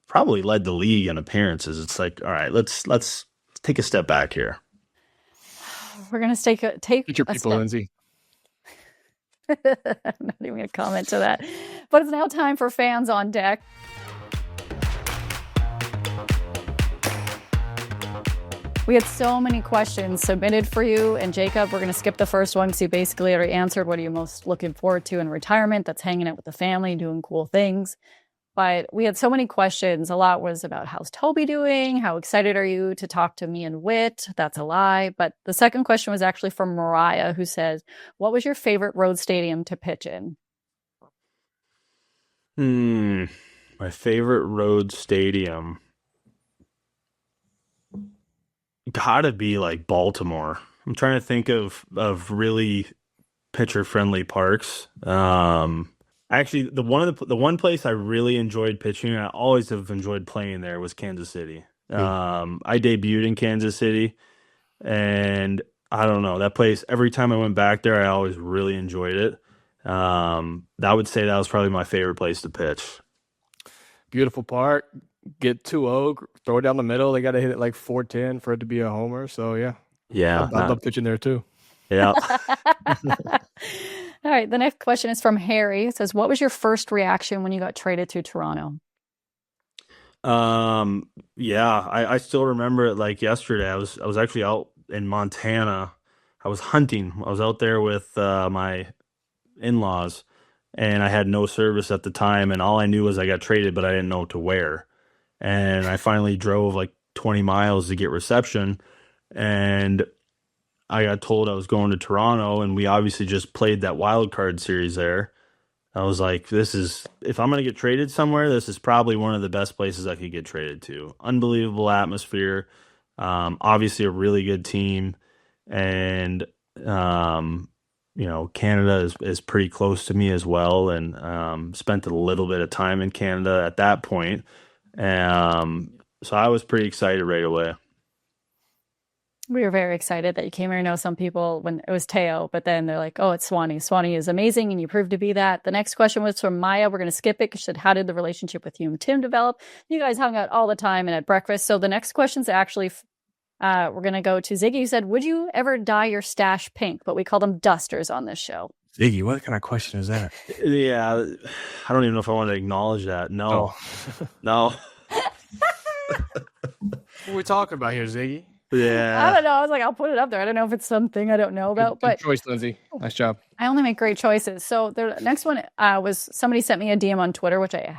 probably led the league in appearances? It's like, all right, let's take a step back here. We're going to take your people, step. Lindsay. I'm not even going to comment to that. But it's now time for Fans on Deck. We had so many questions submitted for you. And Jacob, we're going to skip the first one because you basically already answered what are you most looking forward to in retirement. That's hanging out with the family, doing cool things. But we had so many questions. A lot was about how's Toby doing? How excited are you to talk to me and Whit? That's a lie. But the second question was actually from Mariah, who says, what was your favorite road stadium to pitch in? My favorite road stadium gotta be like Baltimore. I'm trying to think of really pitcher friendly parks. Actually, the one place I really enjoyed pitching, and I always have enjoyed playing there, was Kansas City. I debuted in Kansas City, and I don't know, that place, every time I went back there, I always really enjoyed it. I would say that was probably my favorite place to pitch. Beautiful park. Get 2-0, throw it down the middle. They got to hit it like 410 for it to be a homer. So, yeah. Yeah. I love pitching there, too. Yeah. All right. The next question is from Harry. It says, what was your first reaction when you got traded to Toronto? Yeah, I still remember it like yesterday. I was actually out in Montana. I was hunting. I was out there with my in-laws, and I had no service at the time, and all I knew was I got traded, but I didn't know what to wear. And I finally drove like 20 miles to get reception, and I got told I was going to Toronto, and we obviously just played that wild card series there. I was like, if I'm going to get traded somewhere, this is probably one of the best places I could get traded to. Unbelievable atmosphere, obviously a really good team, and Canada is pretty close to me as well, and spent a little bit of time in Canada at that point. So I was pretty excited right away. We were very excited that you came here. I know some people, when it was Teo, but then they're like, oh, it's Swany. Swany is amazing, and you proved to be that. The next question was from Maya. We're going to skip it because she said, how did the relationship with you and Tim develop? You guys hung out all the time and at breakfast. So the next question's actually, we're going to go to Ziggy, who said, would you ever dye your stash pink? But we call them dusters on this show. Ziggy, what kind of question is that? Yeah, I don't even know if I want to acknowledge that. No. No. What are we talking about here, Ziggy? Yeah. I don't know. I was like, I'll put it up there. I don't know if it's something I don't know about. Good choice, Lindsay. Nice job. I only make great choices. So the next one was somebody sent me a DM on Twitter, which I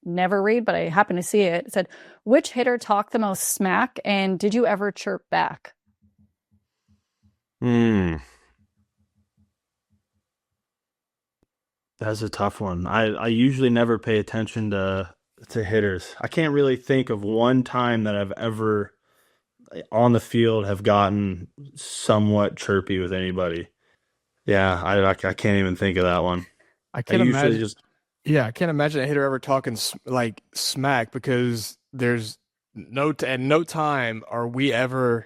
never read, but I happened to see it. It said, which hitter talked the most smack, and did you ever chirp back? That's a tough one. I usually never pay attention to hitters. I can't really think of one time that I've ever on the field have gotten somewhat chirpy with anybody. Yeah, I can't even think of that one. I can't imagine. I can't imagine a hitter ever talking like smack, because there's no time are we ever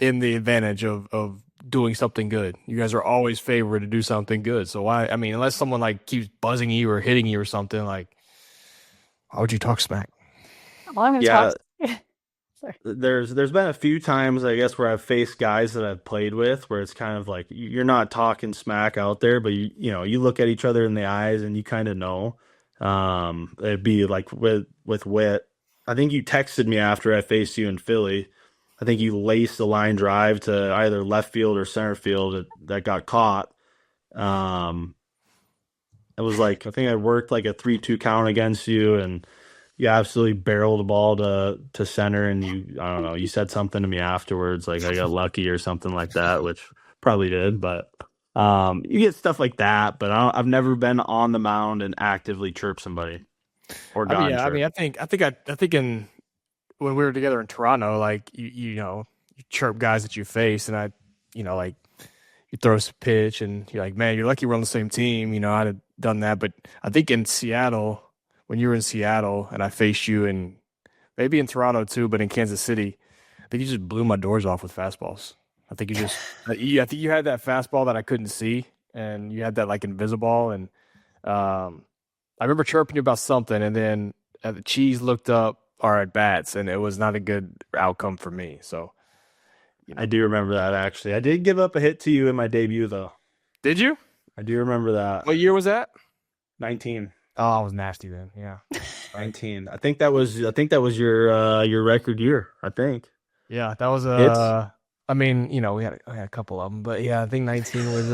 in the advantage of doing something good. You guys are always favored to do something good. So unless someone like keeps buzzing you or hitting you or something, like, why would you talk smack? Well, I'm going to talk. There's been a few times, I guess, where I've faced guys that I've played with where it's kind of like you're not talking smack out there, but you look at each other in the eyes and you kind of know. It'd be like with Whit. I think you texted me after I faced you in Philly. I think you laced a line drive to either left field or center field that got caught. Um, it was like I think I worked like a 3-2 count against you, and you absolutely barreled the ball to center. And I don't know, you said something to me afterwards, like I got lucky or something like that, which probably did. But you get stuff like that. But I've never been on the mound and actively chirp somebody or gotten chirped. I think in when we were together in Toronto, like you know, you chirp guys that you face, and like you throw us a pitch, and you're like, man, you're lucky we're on the same team. You know, I'd have done that, but I think in Seattle, when you were in Seattle, and I faced you, and maybe in Toronto too, but in Kansas City, I think you just blew my doors off with fastballs. I think you just, I think you had that fastball that I couldn't see, and you had that like invisible, and I remember chirping you about something, and then the Cheese looked up our at bats, and it was not a good outcome for me. So, I do remember that actually. I did give up a hit to you in my debut, though. Did you? I do remember that. What year was that? 19. Oh, I was nasty then. Yeah, 19. I think that was your record year. I think. Yeah, that was I mean, you know, we had a couple of them, but yeah, I think 19 was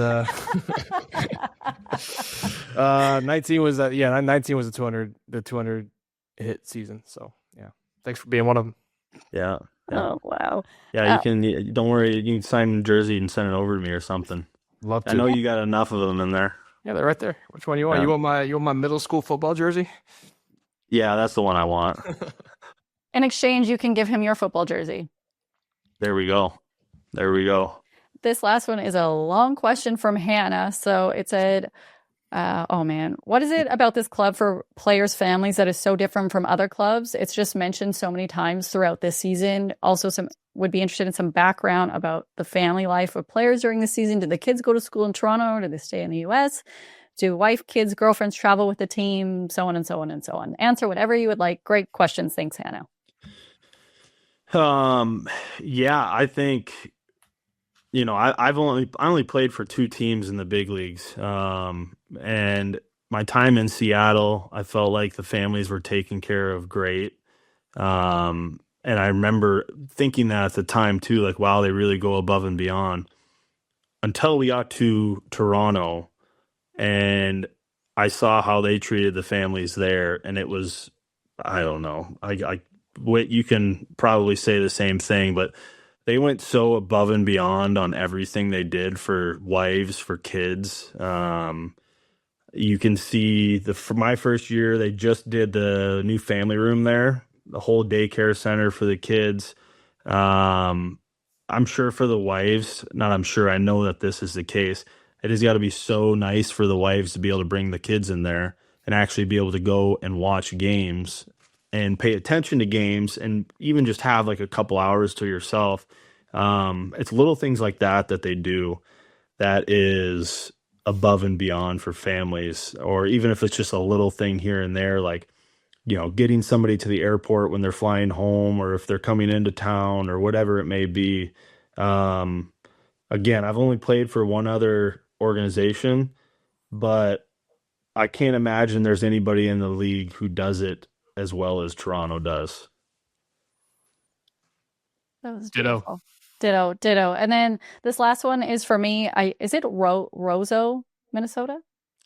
19 was 19 was the 200 hit season. So yeah, thanks for being one of them. Yeah. Oh wow. Yeah, you can. Don't worry. You can sign a jersey and send it over to me or something. Love to. I know you got enough of them in there. Yeah, they're right there. Which one you want? Yeah. You want my middle school football jersey? Yeah, that's the one I want. In exchange, you can give him your football jersey. There we go. This last one is a long question from Hannah. So it said, oh man, what is it about this club for players' families that is so different from other clubs? It's just mentioned so many times throughout this season. Also, would be interested in some background about the family life of players during the season. Did the kids go to school in Toronto, or did they stay in the US? Do wife, kids, girlfriends travel with the team? So on and so on and so on. Answer whatever you would like. Great questions. Thanks, Hannah. Yeah, I think, I only played for 2 teams in the big leagues. And my time in Seattle, I felt like the families were taken care of great. And I remember thinking that at the time too, like, wow, they really go above and beyond, until we got to Toronto and I saw how they treated the families there. And it was, I don't know, Whit, you can probably say the same thing, but they went so above and beyond on everything they did for wives, for kids. You can see for my first year, they just did the new family room there, the whole daycare center for the kids. I'm sure for the wives, not I'm sure, I know that this is the case. It has got to be so nice for the wives to be able to bring the kids in there and actually be able to go and watch games and pay attention to games, and even just have like a couple hours to yourself. It's little things like that they do that is above and beyond for families. Or even if it's just a little thing here and there, like, getting somebody to the airport when they're flying home, or if they're coming into town, or whatever it may be. Again, I've only played for one other organization, but I can't imagine there's anybody in the league who does it as well as Toronto does. That was beautiful. Ditto. And then this last one is for me. Is it Roseau, Minnesota?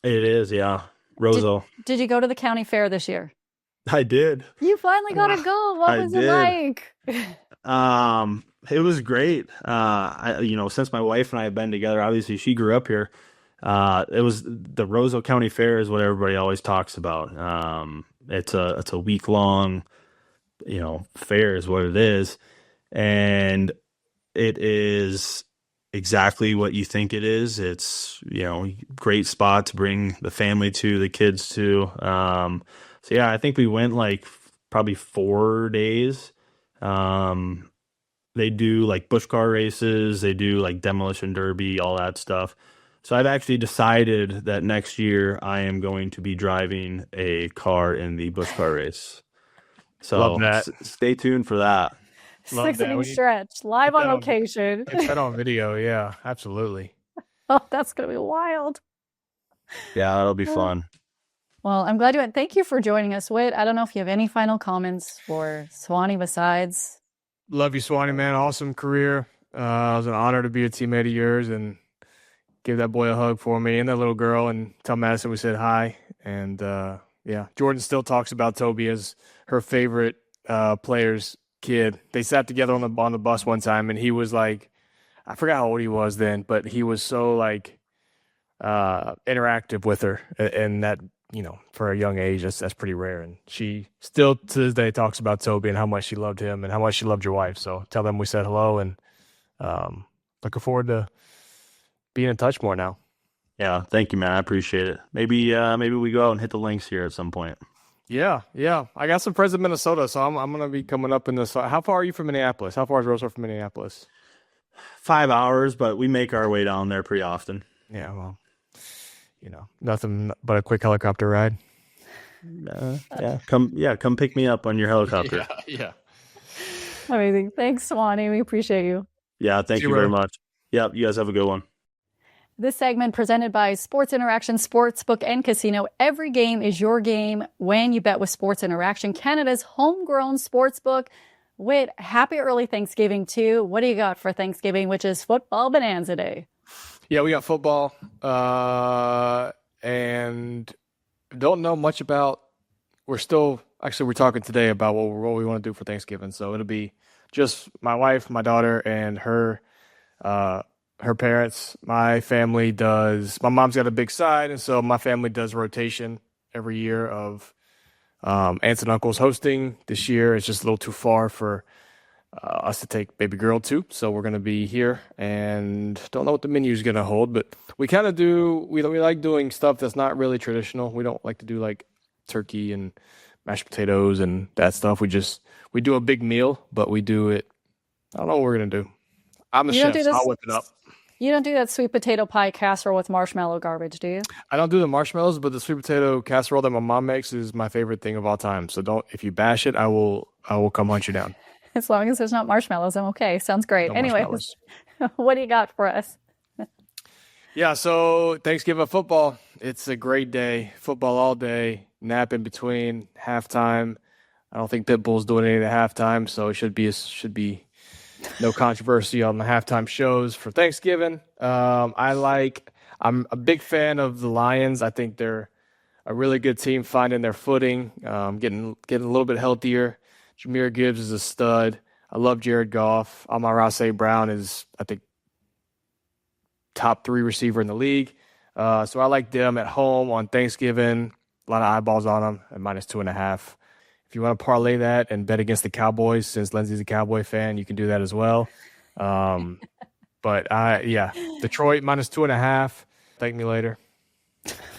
It is, yeah. Roseau. Did you go to the county fair this year? I did. You finally got to go. What was it like? It was great. Since my wife and I have been together, obviously she grew up here. It was the Roseau County Fair is what everybody always talks about. It's a week long, fair is what it is. And it is exactly what you think it is. It's, great spot to bring the family to, the kids to. So yeah, I think we went like probably 4 days. They do like bush car races. They do like demolition derby, all that stuff. So I've actually decided that next year I am going to be driving a car in the bush car race. So love that. Stay tuned for that. 6 inning stretch, live on location. Get that on video, yeah, absolutely. Oh, that's going to be wild. Yeah, that'll be fun. Well, I'm glad you went. Thank you for joining us, Whit. I don't know if you have any final comments for Swany besides. Love you, Swany, man. Awesome career. It was an honor to be a teammate of yours, and give that boy a hug for me and that little girl, and tell Madison we said hi. And Jordan still talks about Toby as her favorite player's kid. They sat together on the bus one time, and he was like, I forgot how old he was then, but he was so like interactive with her, and that, for a young age, that's pretty rare. And she still to this day talks about Toby and how much she loved him and how much she loved your wife. So tell them we said hello, and looking forward to being in touch more now. Yeah, thank you, man. I appreciate it. Maybe we go out and hit the links here at some point. Yeah. I got some friends in Minnesota, so I'm gonna be coming up in this. How far are you from Minneapolis? How far is Roseau from Minneapolis? 5 hours, but we make our way down there pretty often. Yeah, well, nothing but a quick helicopter ride. Come pick me up on your helicopter. Yeah. Amazing. Thanks, Swany. We appreciate you. Yeah, thank you very much. Yeah, you guys have a good one. This segment presented by Sports Interaction Sportsbook and Casino. Every game is your game when you bet with Sports Interaction, Canada's homegrown sportsbook. Whit, happy early Thanksgiving too. What do you got for Thanksgiving, which is Football Bonanza Day? Yeah, we got football, and don't know much about. We're talking today about what we want to do for Thanksgiving. So it'll be just my wife, my daughter, and her parents. My mom's got a big side, and so my family does rotation every year of aunts and uncles hosting. This year it's just a little too far for us to take baby girl to, so we're going to be here, and don't know what the menu is going to hold, but we kind of we like doing stuff that's not really traditional. We don't like to do like turkey and mashed potatoes and that stuff. We do a big meal, but we do it. I don't know what we're going to do. I'm the chef, so I'll whip it up. You don't do that sweet potato pie casserole with marshmallow garbage, do you? I don't do the marshmallows, but the sweet potato casserole that my mom makes is my favorite thing of all time. So if you bash it, I will come hunt you down. As long as there's not marshmallows, I'm okay. Sounds great. No anyway, what do you got for us? Yeah, so Thanksgiving football, it's a great day. Football all day, nap in between, halftime. I don't think Pitbull's doing any of the halftime, so it should be no controversy on the halftime shows for Thanksgiving. I'm a big fan of the Lions. I think they're a really good team finding their footing, getting a little bit healthier. Jahmyr Gibbs is a stud. I love Jared Goff. Amon-Ra St. Brown is, I think, top 3 receiver in the league. So I like them at home on Thanksgiving. A lot of eyeballs on them at -2.5. If you want to parlay that and bet against the Cowboys, since Lindsay's a Cowboy fan, you can do that as well. Detroit -2.5. Thank me later.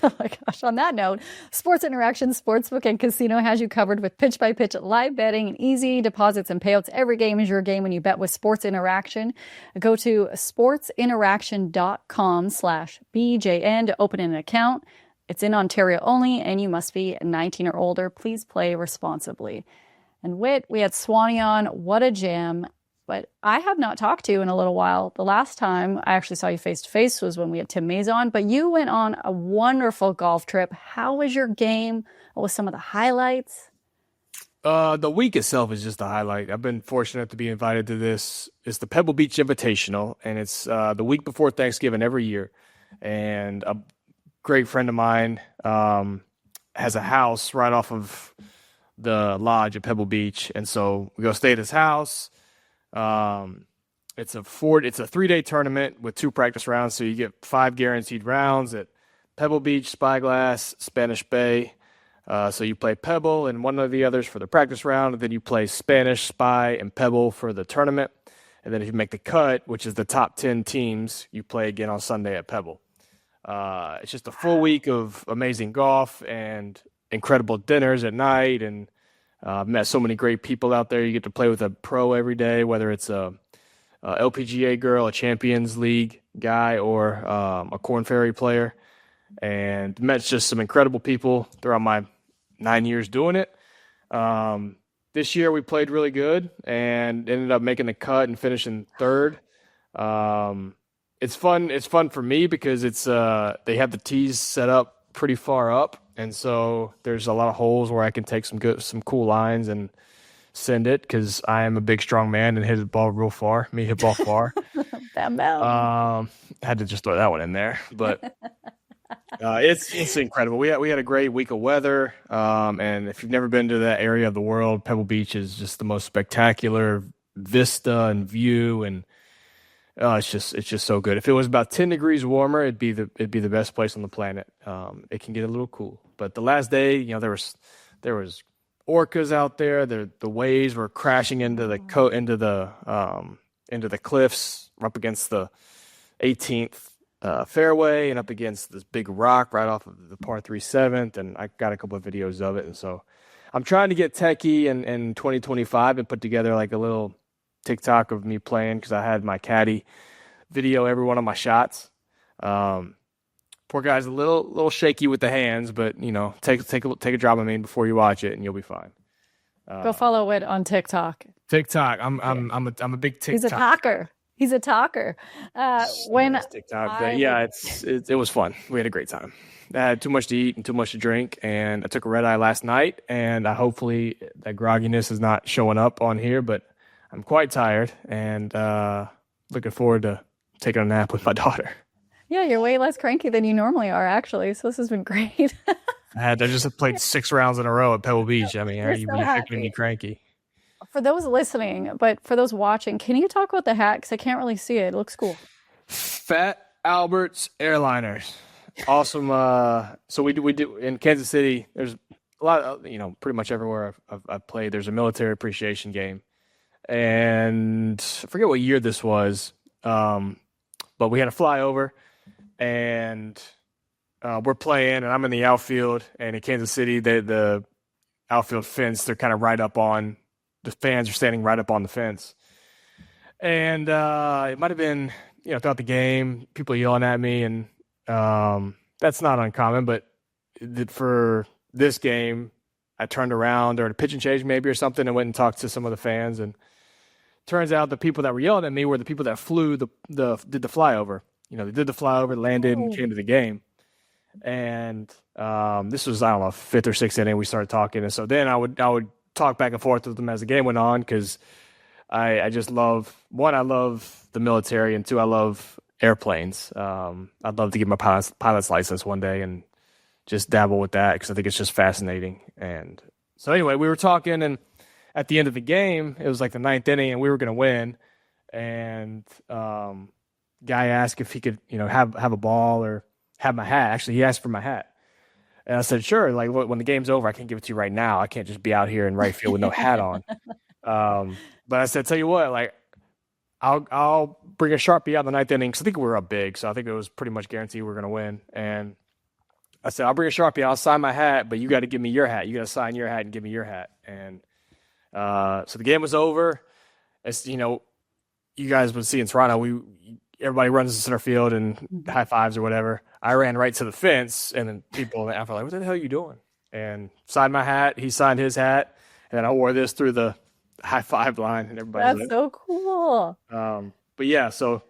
Oh my gosh. On that note, Sports Interaction Sportsbook and Casino has you covered with pitch-by-pitch live betting and easy deposits and payouts. Every game is your game when you bet with Sports Interaction. Go to sportsinteraction.com/BJN to open an account. It's in Ontario only, and you must be 19 or older. Please play responsibly. And Whit, we had Swany on. What a jam. But I have not talked to you in a little while. The last time I actually saw you face-to-face was when we had Tim Mays on. But you went on a wonderful golf trip. How was your game? What was some of the highlights? The week itself is just a highlight. I've been fortunate to be invited to this. It's the Pebble Beach Invitational, and it's the week before Thanksgiving every year. And a great friend of mine has a house right off of the lodge at Pebble Beach, and so we go stay at his house. It's a 3-day tournament with 2 practice rounds, so you get 5 guaranteed rounds at Pebble Beach, Spyglass, Spanish Bay. So you play Pebble and one of the others for the practice round, and then you play Spanish, Spy, and Pebble for the tournament. And then if you make the cut, which is the top 10 teams, you play again on Sunday at Pebble. It's just a full week of amazing golf and incredible dinners at night, and I've met so many great people out there. You get to play with a pro every day, whether it's a LPGA girl, a Champions League guy, or a Korn Ferry player. And met just some incredible people throughout my 9 years doing it. This year we played really good and ended up making the cut and finishing 3rd. It's fun. It's fun for me because it's they have the tees set up pretty far up, and so there's a lot of holes where I can take some cool lines and send it, because I am a big, strong man and hit the ball real far. Me hit ball far. Bam, bam. Had to just throw that one in there, but it's incredible. We had a great week of weather, and if you've never been to that area of the world, Pebble Beach is just the most spectacular vista and view, and it's just so good. If it was about 10 degrees warmer, it'd be the best place on the planet. It can get a little cool, but the last day, there was orcas out there. The waves were crashing into the cliffs up against the 18th fairway and up against this big rock right off of the par 3 7th. And I got a couple of videos of it. And so I'm trying to get techie in 2025 and put together like a little TikTok of me playing, because I had my caddy video every one of my shots. Poor guy's a little shaky with the hands, but take a drop of me before you watch it, and you'll be fine. Go follow Whit on TikTok. TikTok, I'm a big TikTok. He's a talker. When TikTok, but yeah, it was fun. We had a great time. I had too much to eat and too much to drink, and I took a red eye last night, and hopefully that grogginess is not showing up on here, but I'm quite tired, and looking forward to taking a nap with my daughter. Yeah, you're way less cranky than you normally are, actually. So this has been great. I just played 6 rounds in a row at Pebble Beach. I mean, are you expecting me cranky? For those listening, but for those watching, can you talk about the hat? Because I can't really see it. It looks cool. Fat Albert's Airliners. Awesome. So we do in Kansas City. There's a lot of, pretty much everywhere I've played, there's a military appreciation game. And I forget what year this was, but we had a flyover, and we're playing, and I'm in the outfield, and in Kansas City, the outfield fence, they're kind of right up on, the fans are standing right up on the fence. And it might have been, throughout the game, people yelling at me, and that's not uncommon, but for this game, I turned around during a pitch and change maybe or something and went and talked to some of the fans, and turns out the people that were yelling at me were the people that flew did the flyover. They did the flyover, landed, and came to the game. And this was, I don't know, 5th or 6th inning. We started talking, and so then I would talk back and forth with them as the game went on, because I just love, one, I love the military, and two, I love airplanes. I'd love to get my pilot's license one day and just dabble with that, because I think it's just fascinating. And so anyway, we were talking, and at the end of the game, it was like the 9th inning, and we were going to win. And guy asked if he could, have a ball or have my hat. Actually, he asked for my hat. And I said, sure. Like, when the game's over, I can't give it to you right now. I can't just be out here in right field with no hat on. But I said, tell you what, like, I'll bring a Sharpie out in the 9th inning, because I think we were up big. So I think it was pretty much guaranteed we were going to win. And I said, I'll bring a Sharpie, I'll sign my hat, but you got to give me your hat. You got to sign your hat and give me your hat. And so the game was over. As you guys would see in Toronto, everybody runs to center field and high fives or whatever. I ran right to the fence, and then people in the outfield were like, what the hell are you doing? And signed my hat. He signed his hat, and then I wore this through the high five line, and everybody. That's so cool. But yeah, so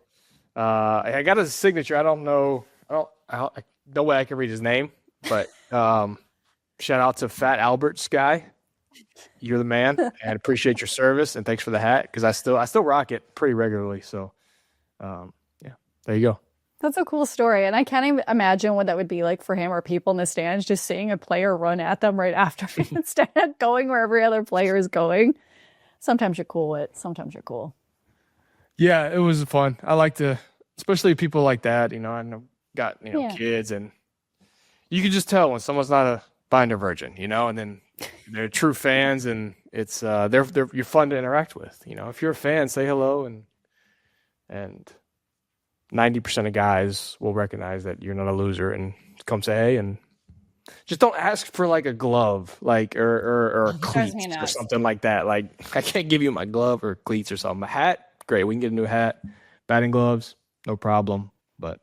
I got his signature. I don't know. No way I can read his name, but shout out to Fat Albert's guy. You're the man, and appreciate your service, and thanks for the hat, because I still rock it pretty regularly. So, yeah, there you go. That's a cool story, and I can't even imagine what that would be like for him or people in the stands, just seeing a player run at them right after instead of going where every other player is going. Sometimes you're cool with. Sometimes you're cool. Yeah, it was fun. I like to, especially people like that. I know got kids, and you can just tell when someone's not a binder virgin, and then they're true fans, and it's you're fun to interact with. If you're a fan, say hello, and 90% of guys will recognize that you're not a loser and come say hey, and just don't ask for like a glove, like or cleats or something like that. Like, I can't give you my glove or cleats or something. A hat, great, we can get a new hat. Batting gloves, no problem. But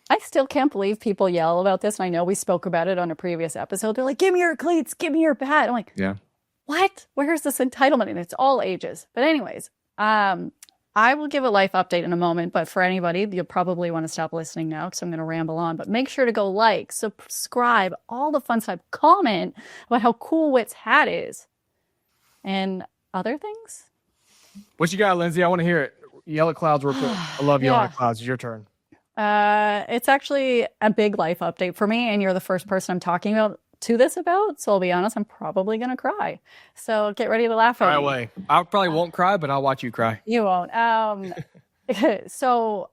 I still can't believe people yell about this. And I know we spoke about it on a previous episode. They're like, give me your cleats, give me your bat. I'm like, yeah, what? Where's this entitlement? And it's all ages. But anyways, I will give a life update in a moment, but for anybody, you'll probably want to stop listening now because I'm going to ramble on. But make sure to go like, subscribe, all the fun stuff, comment about how cool Whit's hat is, and other things. What you got, Lindsay? I want to hear it. Yell at clouds real quick. I love yelling at clouds. It's your turn. It's actually a big life update for me, and you're the first person I'm talking about so I'll be honest, I'm probably gonna cry, so get ready to laugh at me. Right away. I probably won't cry, but I'll watch you cry. You won't. So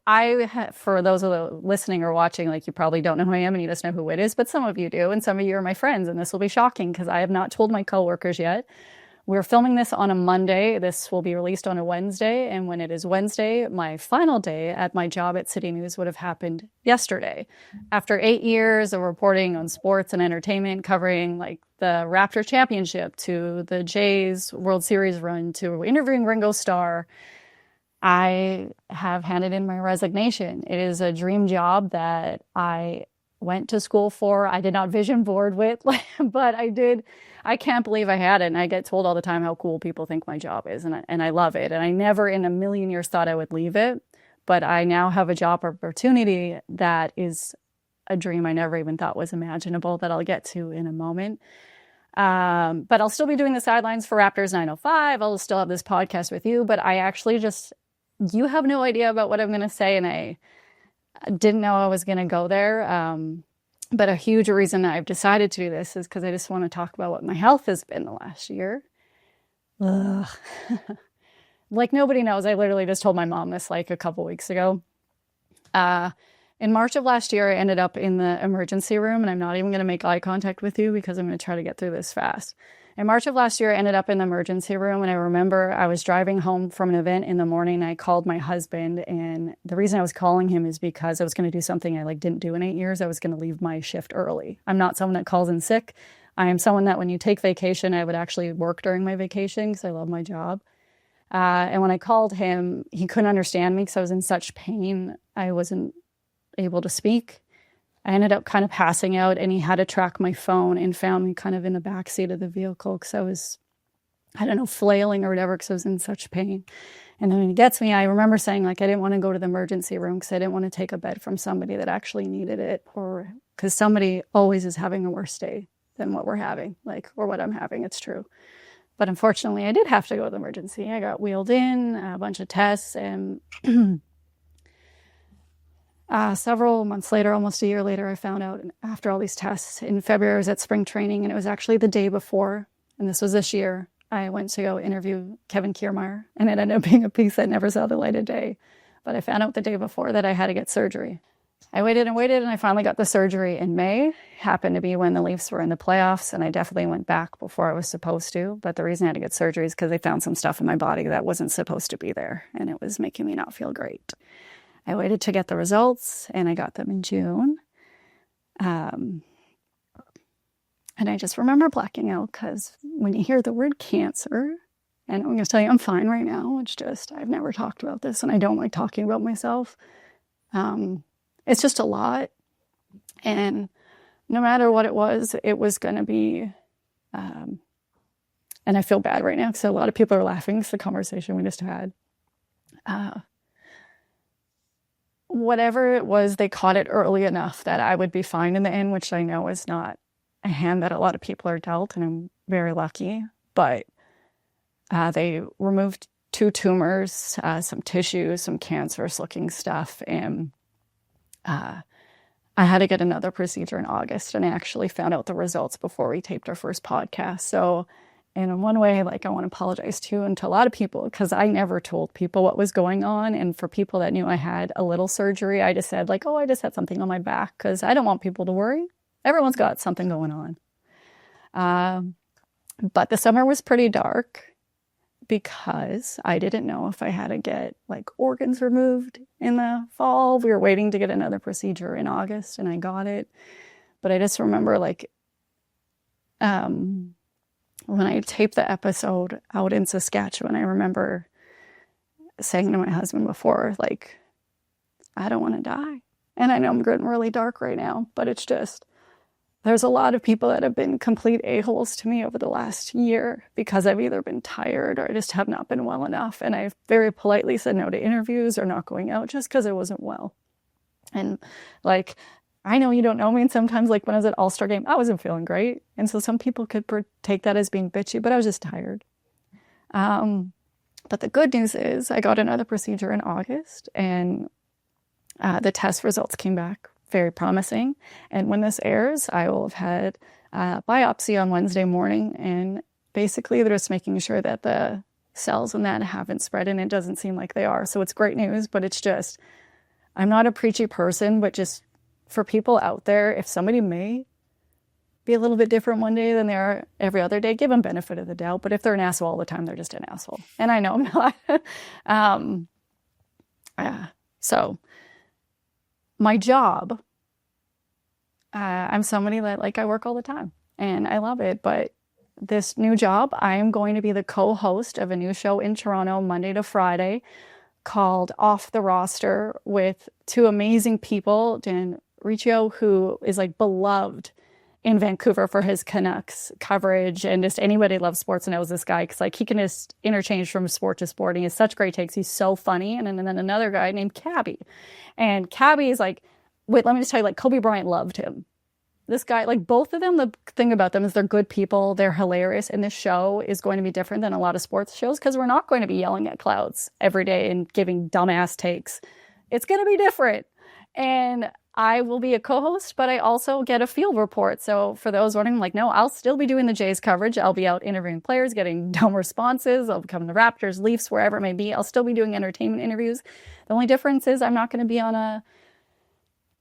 for those of the listening or watching, like, you probably don't know who I am and you just know who Whit is, but some of you do, and some of you are my friends, and this will be shocking because I have not told my coworkers yet. We're filming this on a Monday. This will be released on a Wednesday. And when it is Wednesday, my final day at my job at City News would have happened yesterday. After 8 years of reporting on sports and entertainment, covering like the Raptor Championship to the Jays World Series run to interviewing Ringo Starr, I have handed in my resignation. It is a dream job that I went to school for. I did not vision board with, but I did. I can't believe I had it. And I get told all the time how cool people think my job is. And I love it. And I never in a million years thought I would leave it. But I now have a job opportunity that is a dream I never even thought was imaginable that I'll get to in a moment. But I'll still be doing the sidelines for Raptors 905. I'll still have this podcast with you. But I actually you have no idea about what I'm going to say. And I didn't know I was going to go there. But a huge reason I've decided to do this is because I just want to talk about what my health has been the last year. Ugh. Like, nobody knows. I literally just told my mom this like a couple weeks ago. In March of last year, I ended up in the emergency room, and I'm not even going to make eye contact with you because I'm going to try to get through this fast. In March of last year, I ended up in the emergency room, and I remember I was driving home from an event in the morning. I called my husband, and the reason I was calling him is because I was going to do something I didn't do in 8 years. I was going to leave my shift early. I'm not someone that calls in sick. I am someone that when you take vacation, I would actually work during my vacation because I love my job. And when I called him, he couldn't understand me because I was in such pain. I wasn't able to speak. I ended up kind of passing out, and he had to track my phone and found me kind of in the backseat of the vehicle because I was, flailing or whatever because I was in such pain. And then when he gets me, I remember saying, I didn't want to go to the emergency room because I didn't want to take a bed from somebody that actually needed it, or because somebody always is having a worse day than what we're having, or what I'm having. It's true. But unfortunately, I did have to go to the emergency. I got wheeled in, a bunch of tests, and several months later, almost a year later, I found out after all these tests, in February, I was at spring training, and it was actually the day before, and this was this year, I went to go interview Kevin Kiermaier, and it ended up being a piece that never saw the light of day. But I found out the day before that I had to get surgery. I waited, and I finally got the surgery in May. Happened to be when the Leafs were in the playoffs, and I definitely went back before I was supposed to. But the reason I had to get surgery is because they found some stuff in my body that wasn't supposed to be there, and it was making me not feel great. I waited to get the results, and I got them in June. And I just remember blacking out because when you hear the word cancer, and I'm going to tell you I'm fine right now. It's just, I've never talked about this, and I don't like talking about myself. It's just a lot. And no matter what it was going to be, and I feel bad right now because a lot of people are laughing. It's the conversation we just had. Whatever it was, they caught it early enough that I would be fine in the end, which I know is not a hand that a lot of people are dealt, and I'm very lucky. But they removed 2 tumors, some tissues, some cancerous-looking stuff, and I had to get another procedure in August, and I actually found out the results before we taped our first podcast. So in one way, I want to apologize to a lot of people because I never told people what was going on. And for people that knew I had a little surgery, I just said I just had something on my back because I don't want people to worry. Everyone's got something going on. But the summer was pretty dark because I didn't know if I had to get organs removed in the fall. We were waiting to get another procedure in August, and I got it. But I just remember when I taped the episode out in Saskatchewan, I remember saying to my husband before, I don't want to die. And I know I'm getting really dark right now, but it's just, there's a lot of people that have been complete a-holes to me over the last year because I've either been tired or I just have not been well enough. And I've very politely said no to interviews or not going out just because I wasn't well. And like, I know you don't know me. And sometimes like when I was at All-Star game, I wasn't feeling great. And so some people could take that as being bitchy, but I was just tired. But the good news is I got another procedure in August and the test results came back very promising. And when this airs, I will have had a biopsy on Wednesday morning. And basically they're just making sure that the cells in that haven't spread, and it doesn't seem like they are. So it's great news, but it's just, I'm not a preachy person, but just for people out there, if somebody may be a little bit different one day than they are every other day, give them benefit of the doubt. But if they're an asshole all the time, they're just an asshole. And I know I'm not. So my job, I'm somebody that like I work all the time and I love it. But this new job, I am going to be the co-host of a new show in Toronto Monday to Friday called Off the Roster with two amazing people, Dan Riccio, who is like beloved in Vancouver for his Canucks coverage, and just anybody loves sports knows this guy because like he can just interchange from sport to sport. And he has such great takes. He's so funny. And then another guy named Cabby, and Cabby is like, wait, let me just tell you, like Kobe Bryant loved him. This guy, like both of them, the thing about them is they're good people. They're hilarious. And this show is going to be different than a lot of sports shows because we're not going to be yelling at clouds every day and giving dumbass takes. It's going to be different. And I will be a co-host, but I also get a field report. So for those wondering, like, no, I'll still be doing the Jays coverage. I'll be out interviewing players, getting dumb responses. I'll be covering the Raptors, Leafs, wherever it may be. I'll still be doing entertainment interviews. The only difference is I'm not going to be on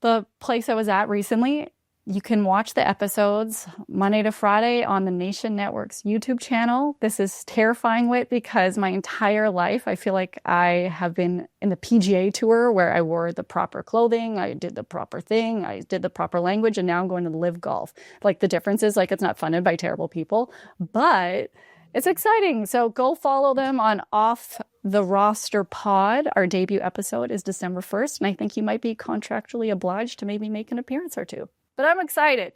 the place I was at recently. You can watch the episodes Monday to Friday on the Nation Network's YouTube channel. This is terrifying, Whit, because my entire life, I feel like I have been in the PGA Tour where I wore the proper clothing, I did the proper thing, I did the proper language, and now I'm going to live golf. Like the difference is like it's not funded by terrible people, but it's exciting. So go follow them on Off the Roster Pod. Our debut episode is December 1st, and I think you might be contractually obliged to maybe make an appearance or two. But I'm excited.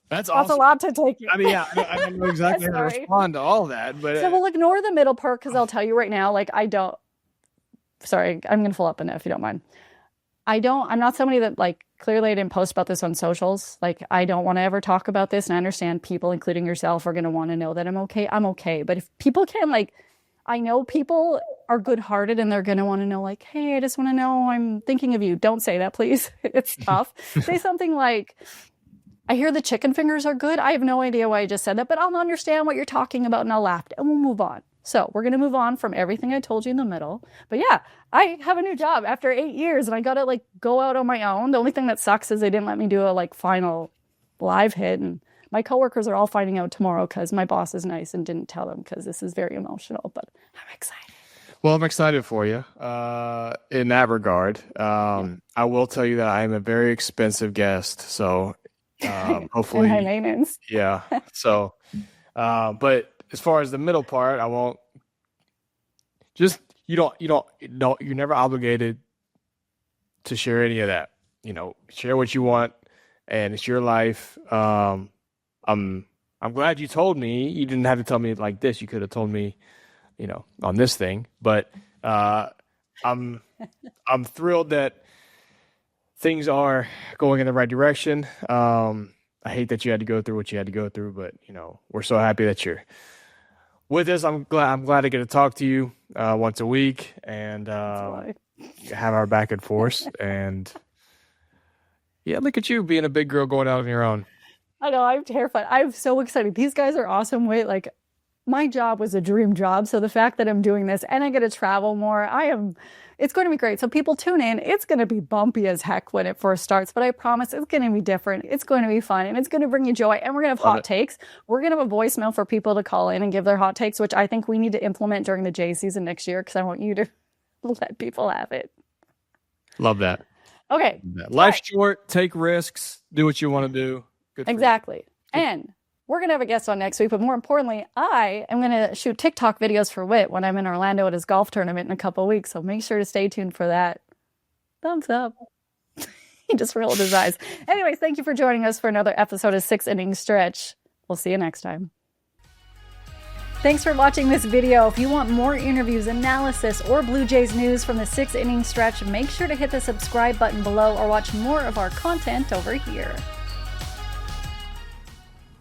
That's awesome. That's a lot to take. I mean, yeah, I don't know exactly how to respond to all that, but so we'll ignore the middle part because I'll tell you right now, like sorry, I'm going to follow up on that if you don't mind. I'm not somebody that like, clearly I didn't post about this on socials. Like, I don't want to ever talk about this. And I understand people, including yourself, are going to want to know that I'm okay. But if people can like, I know people are good-hearted and they're going to want to know like, hey, I just want to know I'm thinking of you. Don't say that, please. It's tough. Say something like, I hear the chicken fingers are good. I have no idea why I just said that, but I'll understand what you're talking about and I'll laugh and we'll move on. So we're going to move on from everything I told you in the middle. But yeah, I have a new job after 8 years and I got to like go out on my own. The only thing that sucks is they didn't let me do a like final live hit, and my coworkers are all finding out tomorrow because my boss is nice and didn't tell them because this is very emotional, but I'm excited. Well, I'm excited for you in that regard. I will tell you that I am a very expensive guest, so hopefully high maintenance. Yeah. So, but as far as the middle part, I won't. Just you're never obligated to share any of that. You know, share what you want, and it's your life. I'm glad you told me. You didn't have to tell me like this. You could have told me, you know, on this thing. But I'm thrilled that things are going in the right direction. I hate that you had to go through what you had to go through, but you know, we're so happy that you're with us. I'm glad to get to talk to you once a week and have our back and forth. And yeah, look at you being a big girl going out on your own. I know, I'm terrified. I'm so excited. These guys are awesome. Wait, like my job was a dream job. So the fact that I'm doing this and I get to travel more, it's going to be great. So people tune in. It's going to be bumpy as heck when it first starts, but I promise it's going to be different. It's going to be fun and it's going to bring you joy. And we're going to have hot takes. We're going to have a voicemail for people to call in and give their hot takes, which I think we need to implement during the J season next year because I want you to let people have it. Love that. Okay. Life's short. Take risks. Do what you want to do. Good exactly. And we're going to have a guest on next week, but more importantly, I am going to shoot TikTok videos for Whit when I'm in Orlando at his golf tournament in a couple of weeks. So make sure to stay tuned for that. Thumbs up. He just rolled his eyes. Anyways, thank you for joining us for another episode of 6 Inning Stretch. We'll see you next time. Thanks for watching this video. If you want more interviews, analysis, or Blue Jays news from the 6 Inning Stretch, make sure to hit the subscribe button below or watch more of our content over here.